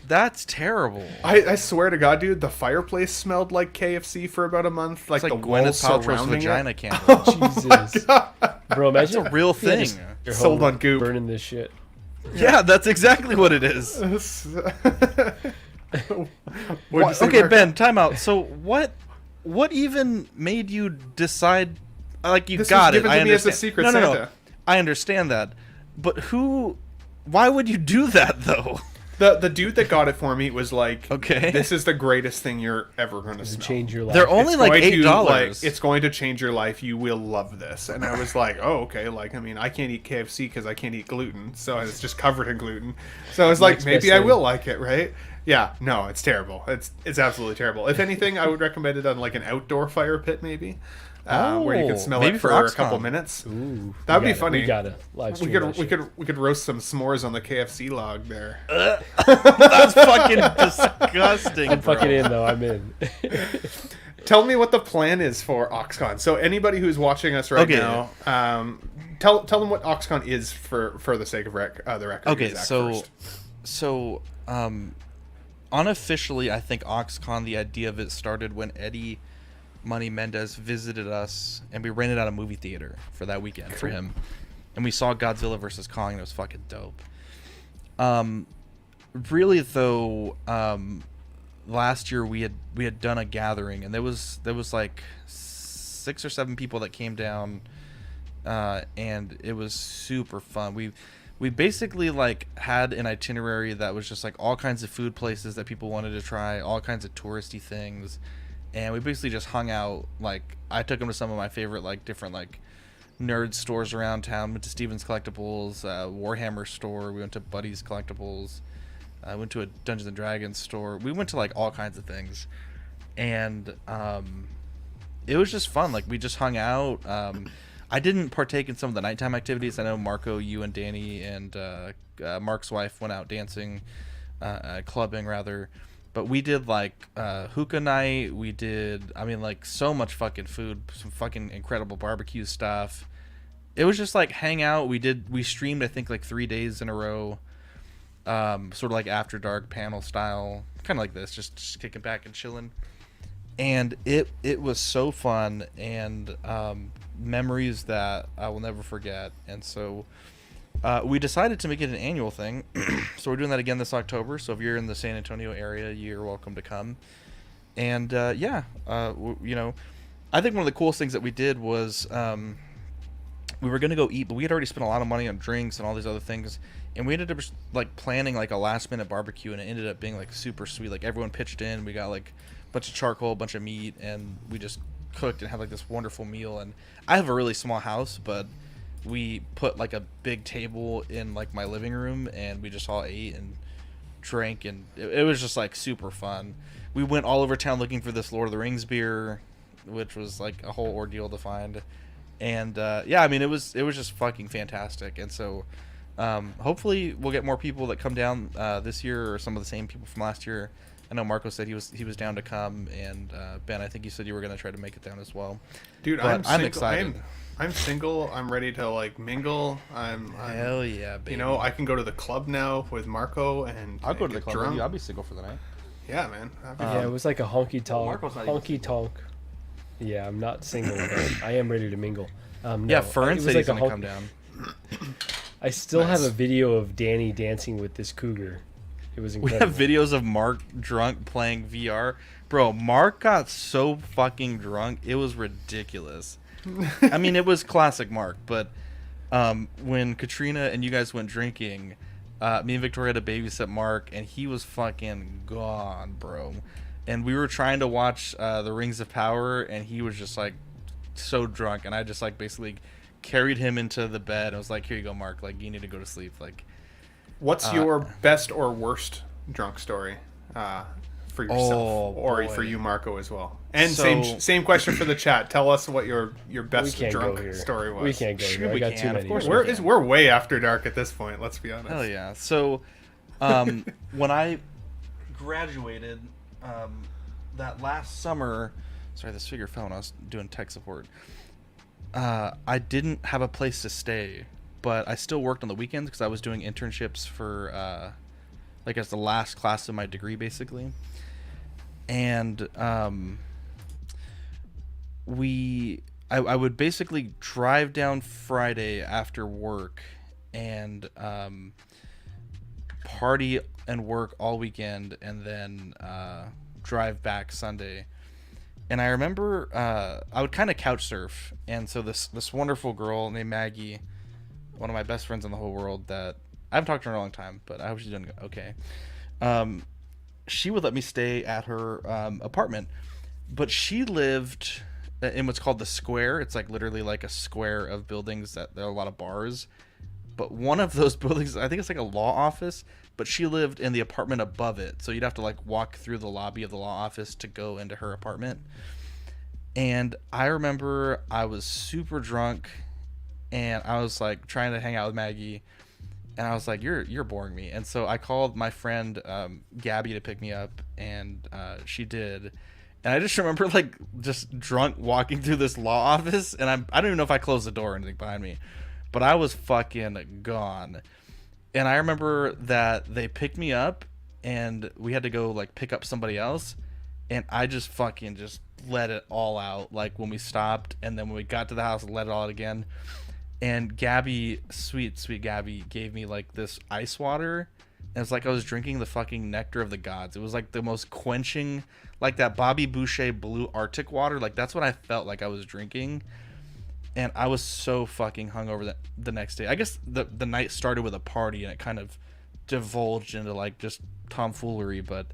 That's terrible. I swear to God, dude, the fireplace smelled like KFC for about a month. Like It's like the walls Gwyneth Paltrow's surrounding vagina it. candle. Jesus, bro, That's imagine a real if you had thing. just- your Sold home on Goop. burning this shit. Yeah, that's exactly what it is. What'd you say, Okay, Mark? Ben, time out. So what even made you decide? Like you This got was it. given I to me as understand. a Secret no. Santa. I understand that, but who? Why would you do that though? The dude that got it for me was like, Okay. this is the greatest thing you're ever going to To smell. change your life. They're only It's like going to, $8. it's going to change your life. You will love this. And I was like, oh, okay. Like, I mean, I can't eat KFC because I can't eat gluten, so it's just covered in gluten. So I was like, Next maybe best I thing. will like it, right? Yeah, no, it's terrible. It's absolutely terrible. If anything, I would recommend it on like an outdoor fire pit, maybe, where you could smell maybe it for for a Oxcon. couple minutes. Ooh, That'd we be gotta- funny. We gotta live We stream could that we shit. could roast some s'mores on the KFC log there. That's fucking disgusting. I'm bro. fucking in though. I'm in. Tell me what the plan is for OxCon. So anybody who's watching us right Okay. now, tell them what OxCon is for the sake of the record. Okay, Zach so first. Unofficially, I think OxCon, the idea of it started when Eddie Money Mendez visited us, and we rented out a movie theater for that weekend for him, and we saw Godzilla vs Kong, and it was fucking dope. Really though, last year we had done a gathering, and there was like 6 or 7 people that came down, and it was super fun. We basically like had an itinerary that was just like all kinds of food places that people wanted to try, all kinds of touristy things, and we basically just hung out. Like I took them to some of my favorite like different like nerd stores around town. Went to Steven's Collectibles, Warhammer store. We went to Buddy's Collectibles. I went to a Dungeons and Dragons store. We went to like all kinds of things, and it was just fun. Like we just hung out. I didn't partake in some of the nighttime activities. I know Marco, you and Danny, and Mark's wife went out dancing, clubbing rather. But we did like hookah night. We did, I mean, like so much fucking food, some fucking incredible barbecue stuff. It was just like hang out. We streamed I think like 3 days in a row, sort of like after dark panel style, kind of like this, just kicking back and chilling. And it was so fun, and memories that I will never forget. And so we decided to make it an annual thing. So we're doing that again this October. So if you're in the San Antonio area, you're welcome to come. And you know, I think one of the coolest things that we did was we were gonna go eat, but we had already spent a lot of money on drinks and all these other things, and we ended up like planning like a last minute barbecue, and it ended up being like super sweet. Like everyone pitched in. We got like a bunch of charcoal, a bunch of meat, and we just cooked and had like this wonderful meal. And I have a really small house, but we put like a big table in like my living room, and we just all ate and drank, and it was just like super fun. We went all over town looking for this Lord of the Rings beer, which was like a whole ordeal to find. And yeah, I mean it was just fucking fantastic. And so hopefully we'll get more people that come down this year, or some of the same people from last year. I know Marco said he was down to come, and Ben, I think you said you were going to try to make it down as well. Dude, But I'm excited. I'm single. I'm ready to like mingle. I'm Hell yeah, baby. you know, I can go to the club now with Marco, and I'll go to the get club drunk. with you. I'll be single for the night. Yeah, man. That'd be Yeah, fun. it was like a honky tonk. Marco's not even Honky tonk. Yeah, I'm not single, but I am ready to mingle. No, Yeah, Fern it was said he's like a going to honky- come down. I still have Nice. a video of Danny dancing with this cougar. It was We incredible. have videos of Mark drunk playing VR. Bro, Mark got so fucking drunk. It was ridiculous. I mean, it was classic Mark, but when Katrina and you guys went drinking, me and Victoria had to babysit Mark, and he was fucking gone, bro. And we were trying to watch The Rings of Power, and he was just like so drunk, and I just like basically carried him into the bed. I was like, here you go, Mark, like you need to go to sleep. Like, What's your best or worst drunk story for yourself, Oh, or boy. for you, Marco, as well? And So- same question for the chat. Tell us what your we best can't go drunk here. story was. We can't go Sure here. I we got can, too of many. course We're we can. we're way after dark at this point. Let's be honest. hell yeah. So, when I graduated that last summer, sorry, this figure fell when I was doing tech support. I didn't have a place to stay, but I still worked on the weekends because I was doing internships for like as the last class of my degree, basically. And I would basically drive down Friday after work and party and work all weekend, and then drive back Sunday. And I remember I would kind of couch surf, and so this wonderful girl named Maggie, one of my best friends in the whole world, that I haven't talked to her in a long time, but I hope she's doing okay. She would let me stay at her apartment, but she lived in what's called the Square. It's like literally like a square of buildings that there are a lot of bars. But one of those buildings, I think it's like a law office, but she lived in the apartment above it. So you'd have to like walk through the lobby of the law office to go into her apartment. And I remember I was super drunk and I was like trying to hang out with Maggie, and I was like, you're boring me. And so I called my friend Gabby to pick me up, and she did. And I just remember like just drunk walking through this law office, and I don't even know if I closed the door or anything behind me, but I was fucking gone. And I remember that they picked me up and we had to go like pick up somebody else, and I just fucking just let it all out, like when we stopped, and then when we got to the house, let it all out again. And Gabby, sweet Gabby, gave me like this ice water, and it's like I was drinking the fucking nectar of the gods. It was like the most quenching, like that Bobby Boucher blue Arctic water. Like that's what I felt like I was drinking. And I was so fucking hungover the next day. I guess the night started with a party, and it kind of divulged into like just tomfoolery. But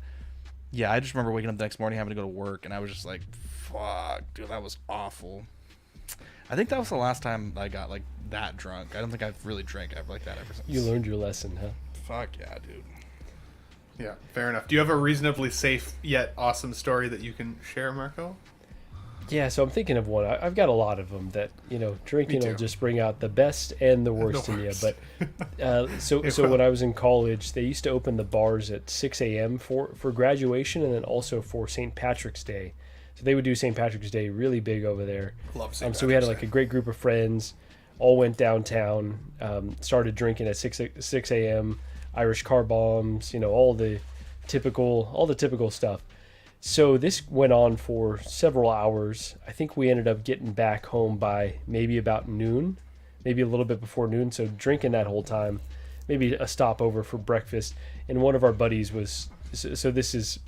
yeah, I just remember waking up the next morning having to go to work, and I was just like, fuck, dude, that was awful. I think that was the last time I got like that drunk. I don't think I've really drank ever like that ever since. You learned your lesson, huh? Fuck yeah, dude. Yeah, fair enough. Do you have a reasonably safe yet awesome story that you can share, Marco? Yeah, so I'm thinking of one. I've got a lot of them that, drinking will just bring out the best and the worst in you. But so when I was in college, they used to open the bars at 6 a.m. for graduation, and then also for St. Patrick's Day. So they would do St. Patrick's Day really big over there. Love St. So we had Patrick's like Day. a great group of friends, all went downtown, started drinking at 6 a.m., Irish car bombs, all the typical stuff. So this went on for several hours. I think we ended up getting back home by maybe about noon, maybe a little bit before noon. So drinking that whole time, maybe a stopover for breakfast. And one of our buddies was, so this is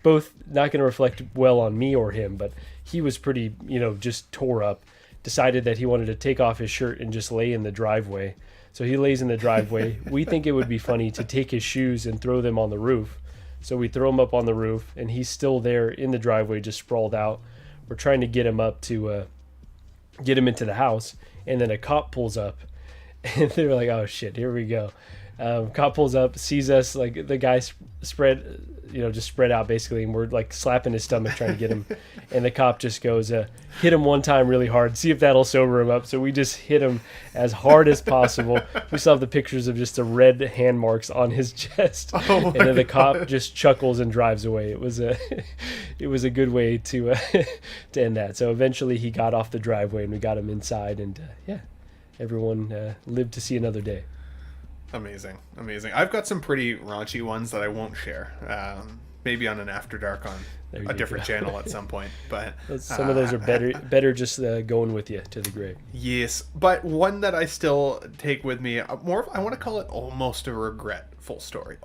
both not going to reflect well on me or him, but he was pretty, just tore up, decided that he wanted to take off his shirt and just lay in the driveway. So he lays in the driveway. We think it would be funny to take his shoes and throw them on the roof. So we throw him up on the roof, and he's still there in the driveway, just sprawled out. We're trying to get him up to get him into the house, and then a cop pulls up, and they're like, "Oh shit, here we go." Cop pulls up, sees us, like the guy just spread out basically, and we're like slapping his stomach trying to get him, and the cop just goes, "Hit him one time really hard, see if that'll sober him up." So we just hit him as hard as possible. We still have the pictures of just the red hand marks on his chest, and then the cop just chuckles and drives away. It was a good way to to end that. So eventually he got off the driveway, and we got him inside, and everyone lived to see another day. Amazing. I've got some pretty raunchy ones that I won't share. Maybe on an After Dark on a different channel at some point. But some of those are better just going with you to the grave. Yes, but one that I still take with me, I want to call it almost a regretful story.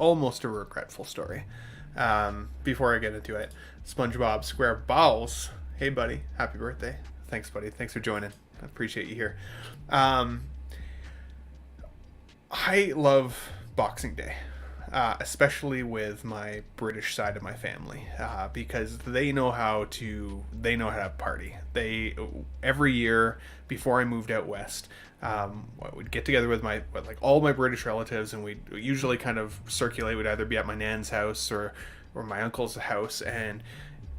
Before I get into it, SpongeBob SquarePants. Hey, buddy. Happy birthday. Thanks, buddy. Thanks for joining. I appreciate you here. I love Boxing Day, especially with my British side of my family, because they know how to party. Every year before I moved out west, I would get together with all my British relatives, and we'd usually kind of circulate. We'd either be at my nan's house or my uncle's house, and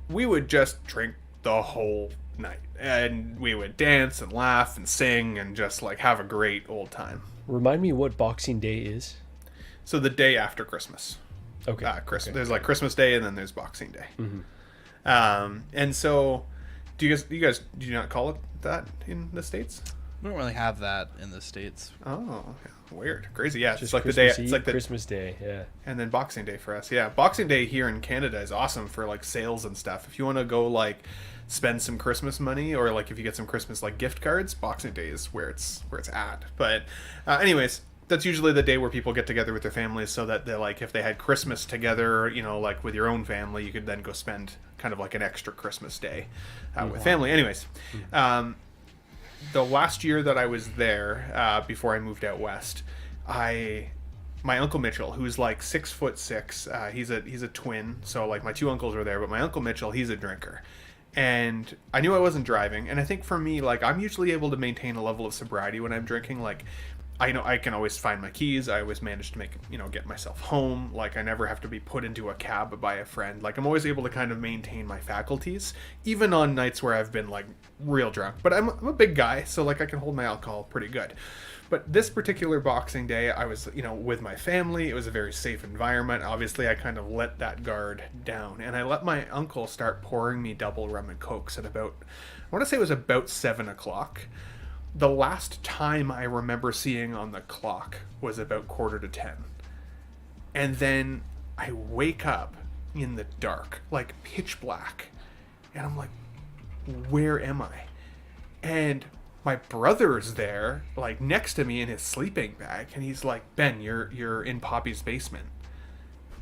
we would just drink the whole night, and we would dance and laugh and sing and just like have a great old time. Remind me what Boxing Day is. So the day after Christmas. Okay. Christmas. Okay. There's like Christmas Day, and then there's Boxing Day. Mm-hmm. And so, do you guys do you not call it that in the States? We don't really have that in the States. Oh, weird, crazy. Yeah, it's Just like the Christmas day. Eve, It's like the Christmas Day. Yeah. and then Boxing Day for us. Yeah, Boxing Day here in Canada is awesome for like sales and stuff. If you want to go like spend some Christmas money, or like if you get some Christmas like gift cards, Boxing Day is where it's at. But anyways, that's usually the day where people get together with their families, so that they're like, if they had Christmas together, you know, like with your own family, you could then go spend kind of like an extra Christmas day with family. Anyways, the last year that I was there, before I moved out west, my Uncle Mitchell, who's like 6'6", he's a twin, so like my two uncles were there, but my Uncle Mitchell, he's a drinker. And I knew I wasn't driving, and I think for me, like, I'm usually able to maintain a level of sobriety when I'm drinking. Like, I know I can always find my keys. I always manage to get myself home. Like, I never have to be put into a cab by a friend. Like, I'm always able to kind of maintain my faculties, even on nights where I've been, like, real drunk. But I'm a big guy, so, like, I can hold my alcohol pretty good. But this particular Boxing Day, I was, with my family. It was a very safe environment. Obviously, I kind of let that guard down. And I let my uncle start pouring me double rum and cokes at about, I want to say it was about 7 o'clock. The last time I remember seeing on the clock was about 9:45. And then I wake up in the dark, like pitch black. And I'm like, where am I? And my brother's there, like next to me in his sleeping bag. And he's like, Ben, you're in Poppy's basement.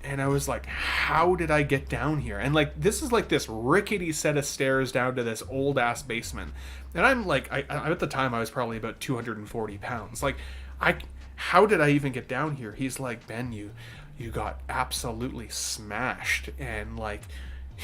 And I was like, how did I get down here? And like, this is like this rickety set of stairs down to this old ass basement. And I'm like, I at the time I was probably about 240 pounds. Like, how did I even get down here? He's like, Ben, you got absolutely smashed. And like,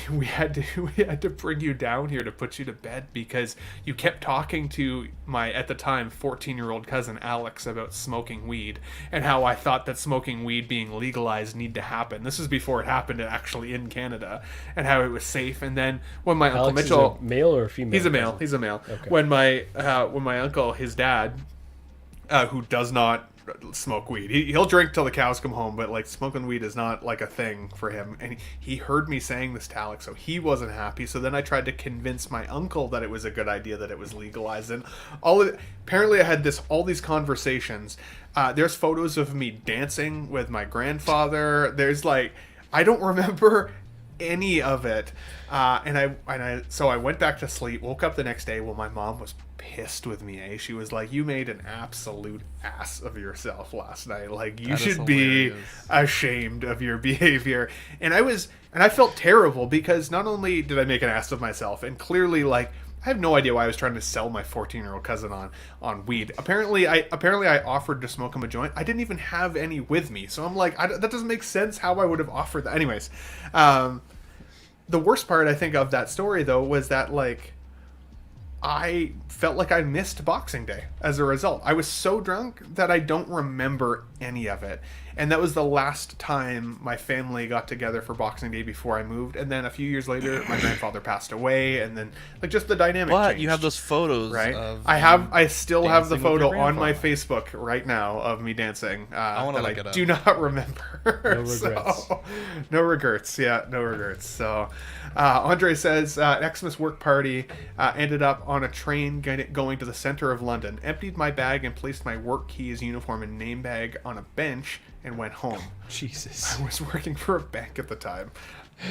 we had to bring you down here to put you to bed because you kept talking to my, at the time, 14-year-old cousin Alex about smoking weed and how I thought that smoking weed being legalized need to happen. This is before it happened actually in Canada, and how it was safe. And then when my Uncle Alex Mitchell, is a male or a female? he's a male. He's a male. Okay. When my uncle, his dad, who does not smoke weed, he'll drink till the cows come home, but like smoking weed is not like a thing for him. And he heard me saying this to Alex, so he wasn't happy. So then I tried to convince my uncle that it was a good idea that it was legalized. And apparently I had all these conversations. There's photos of me dancing with my grandfather. There's like, I don't remember any of it. So I went back to sleep, woke up the next day. Well, my mom was pissed with me. She was like, you made an absolute ass of yourself last night. Like, you should be ashamed of your behavior. And I felt terrible because not only did I make an ass of myself, and clearly, like, I have no idea why I was trying to sell my 14-year-old cousin on weed. Apparently I offered to smoke him a joint. I didn't even have any with me. So I'm like, that doesn't make sense how I would have offered that. Anyways, the worst part, I think, of that story, though, was that, like, I felt like I missed Boxing Day as a result. I was so drunk that I don't remember any of it. And that was the last time my family got together for Boxing Day before I moved. And then a few years later, my grandfather passed away. And then, like, just the dynamic But changed. you have those photos, right? of I still have the dancing with photo your on my grandfather. Facebook right now of me dancing. I want to that look it up. do not remember. No regrets. So, no regrets. Yeah, no regrets. So, Andre says, Xmas work party ended up on a train going to the center of London. Emptied my bag and placed my work keys, uniform, and name bag on a bench and went home. Jesus. I was working for a bank at the time.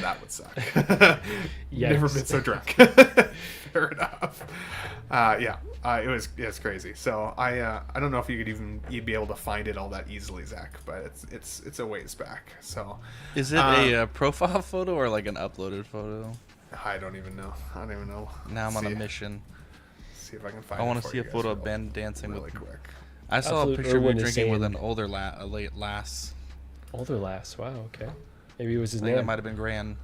That would suck. Yikes. Never been so drunk. Fair enough. It was crazy. So I don't know if you'd be able to find it all that easily, Zach, but it's a ways back. So Is it a profile photo or like an uploaded photo? I don't even know. Now I'm on a See- mission. See if I can find. I want to see a photo of Ben dancing really with. quick. I saw Absolute a picture of you Irwin is drinking with saying- an older late lass. Older lass. Wow. Okay. Maybe it was his I think that name. might have been Gran.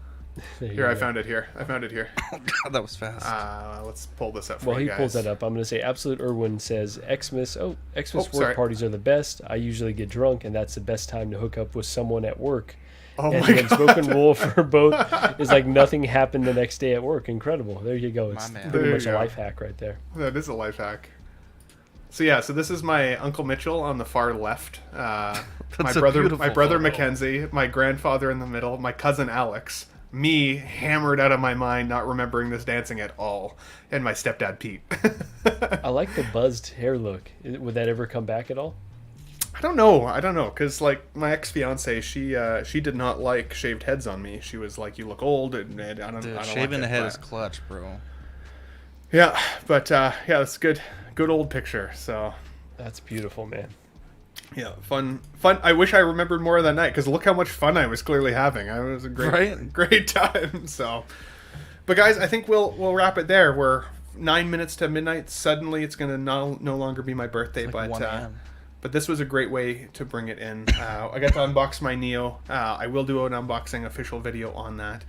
There you Here, I go. found it here. Oh God, that was fast. Let's pull this up for While you he guys. pulls that up, I'm going to say Absolute Irwin says Xmas work sorry. parties are the best. I usually get drunk, and that's the best time to hook up with someone at work. Oh And my the god. unspoken rule for both is like nothing happened the next day at work. Incredible. There you go. It's My man. pretty There much you a go. life hack right there. That is a life hack. So this is my Uncle Mitchell on the far left. My That's a brother beautiful photo. Mackenzie, my grandfather in the middle, my cousin Alex, me hammered out of my mind, not remembering this dancing at all, and my stepdad Pete. I like the buzzed hair look. Would that ever come back at all? I don't know, because like my ex-fiance, she did not like shaved heads on me. She was like, "You look old," and I don't. Dude, I don't shaving like the it, head but- is clutch, bro. Yeah, but yeah, it's good old picture. So That's beautiful, man. yeah, fun. I wish I remembered more of that night, because look how much fun I was clearly having. It was a great time. So, but guys, I think we'll wrap it there. We're 9 minutes to midnight. Suddenly, it's gonna no longer be my birthday, Like 1 but. a.m. But this was a great way to bring it in. I got to unbox my Neo. I will do an unboxing official video on that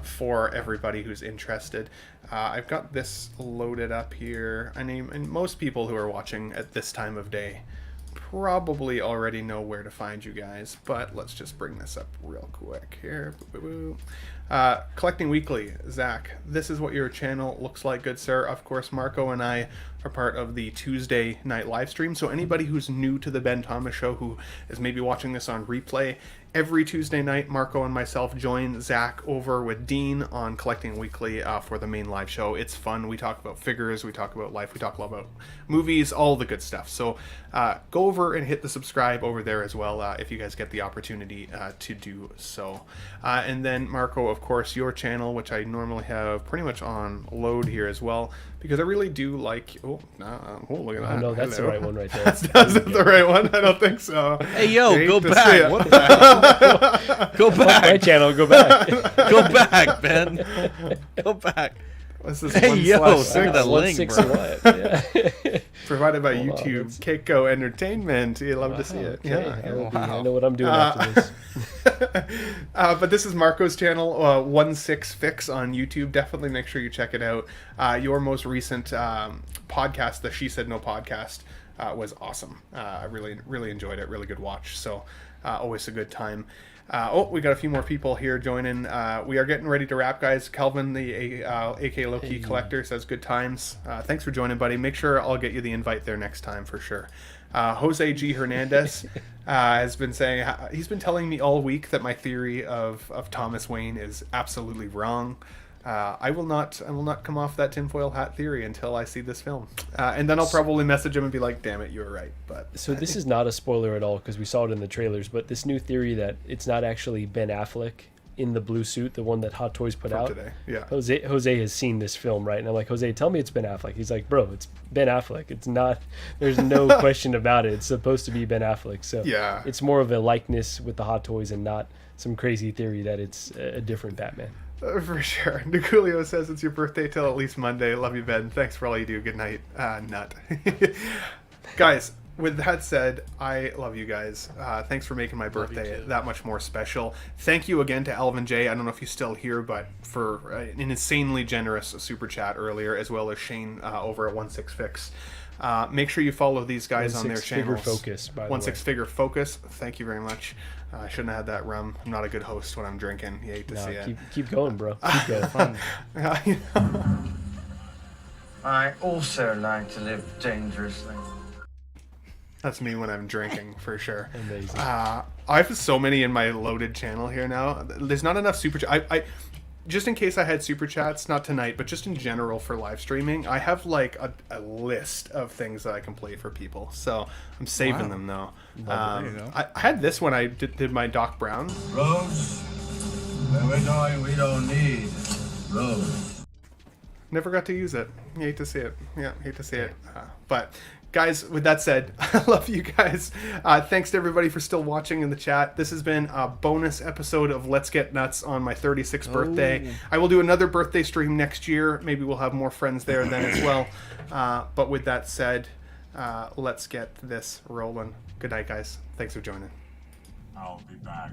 for everybody who's interested. I've got this loaded up here. And most people who are watching at this time of day probably already know where to find you guys. But let's just bring this up real quick here. Collecting Weekly, Zach, this is what your channel looks like, good sir. Of course, Marco and I are part of the Tuesday night live stream, so anybody who's new to the Ben Thomas Show, who is maybe watching this on replay, every Tuesday night, Marco and myself join Zach over with Dean on Collecting Weekly for the main live show. It's fun. We talk about figures, we talk about life, we talk about movies, all the good stuff. So go over and hit the subscribe over there as well if you guys get the opportunity to do so. And then Marco, of course, your channel, which I normally have pretty much on load here as well, because I really do like... Oh, look at that. Oh, no, that's Hello. the right one right there. That's the right one? I don't think so. Hey, yo, Hate go to see back. it. What the hell? Go My back. channel, go back. Go back, Ben. Go back. What's this? Hey, yo, 1/6? look at that link, 1/6 bro. what? Yeah. Provided by Hold on, YouTube, let's- Keiko Entertainment. You love to see it. Okay, Yeah. I know what I'm doing after this. But this is Marco's channel, 1/6 Fix on YouTube. Definitely make sure you check it out. Your most recent podcast, the She Said No podcast, was awesome. I really enjoyed it. Really good watch. So always a good time. We got a few more people here joining. We are getting ready to wrap, guys. Calvin, the AK Loki collector, says good times. Thanks for joining, buddy. Make sure I'll get you the invite there next time for sure. Jose G. Hernandez has been saying, he's been telling me all week that my theory of Thomas Wayne is absolutely wrong. I will not come off that tinfoil hat theory until I see this film, and then I'll probably message him and be like, "Damn it, you were right." But So this is not a spoiler at all because we saw it in the trailers, but this new theory that it's not actually Ben Affleck in the blue suit, the one that Hot Toys put out. today, yeah. Jose has seen this film, right? And I'm like, Jose, tell me it's Ben Affleck. He's like, bro, it's Ben Affleck. It's not. There's no question about it. It's supposed to be Ben Affleck. So Yeah. it's more of a likeness with the Hot Toys and not some crazy theory that it's a different Batman. For sure. Niculio says it's your birthday till at least Monday. Love you, Ben. Thanks for all you do. Good night. Nut. Guys, with that said, I love you guys. Thanks for making my birthday that much more special. Thank you again to Alvin J. I don't know if he's still here, but for an insanely generous super chat earlier, as well as Shane over at 1/6 Fix. Make sure you follow these guys on their 1/6 Figure channels. Focus, by the 1/6 way. Figure Focus. Thank you very much. I shouldn't have had that rum. I'm not a good host when I'm drinking. You hate to see it. Keep going, bro. Keep going. I also like to live dangerously. That's me when I'm drinking, for sure. Amazing. I have so many in my loaded channel here now. There's not enough super I just in case I had super chats, not tonight, but just in general for live streaming, I have like a list of things that I can play for people. So I'm saving them though. There you go. I had this when I did my Doc Brown. Roads? When we're going, we don't need roads. Never got to use it. You hate to see it. Yeah, hate to see it. But guys, with that said, I love you guys. Thanks to everybody for still watching in the chat. This has been a bonus episode of Let's Get Nuts on my 36th birthday. I will do another birthday stream next year. Maybe we'll have more friends there then as well. But with that said, let's get this rolling. Good night, guys. Thanks for joining. I'll be back.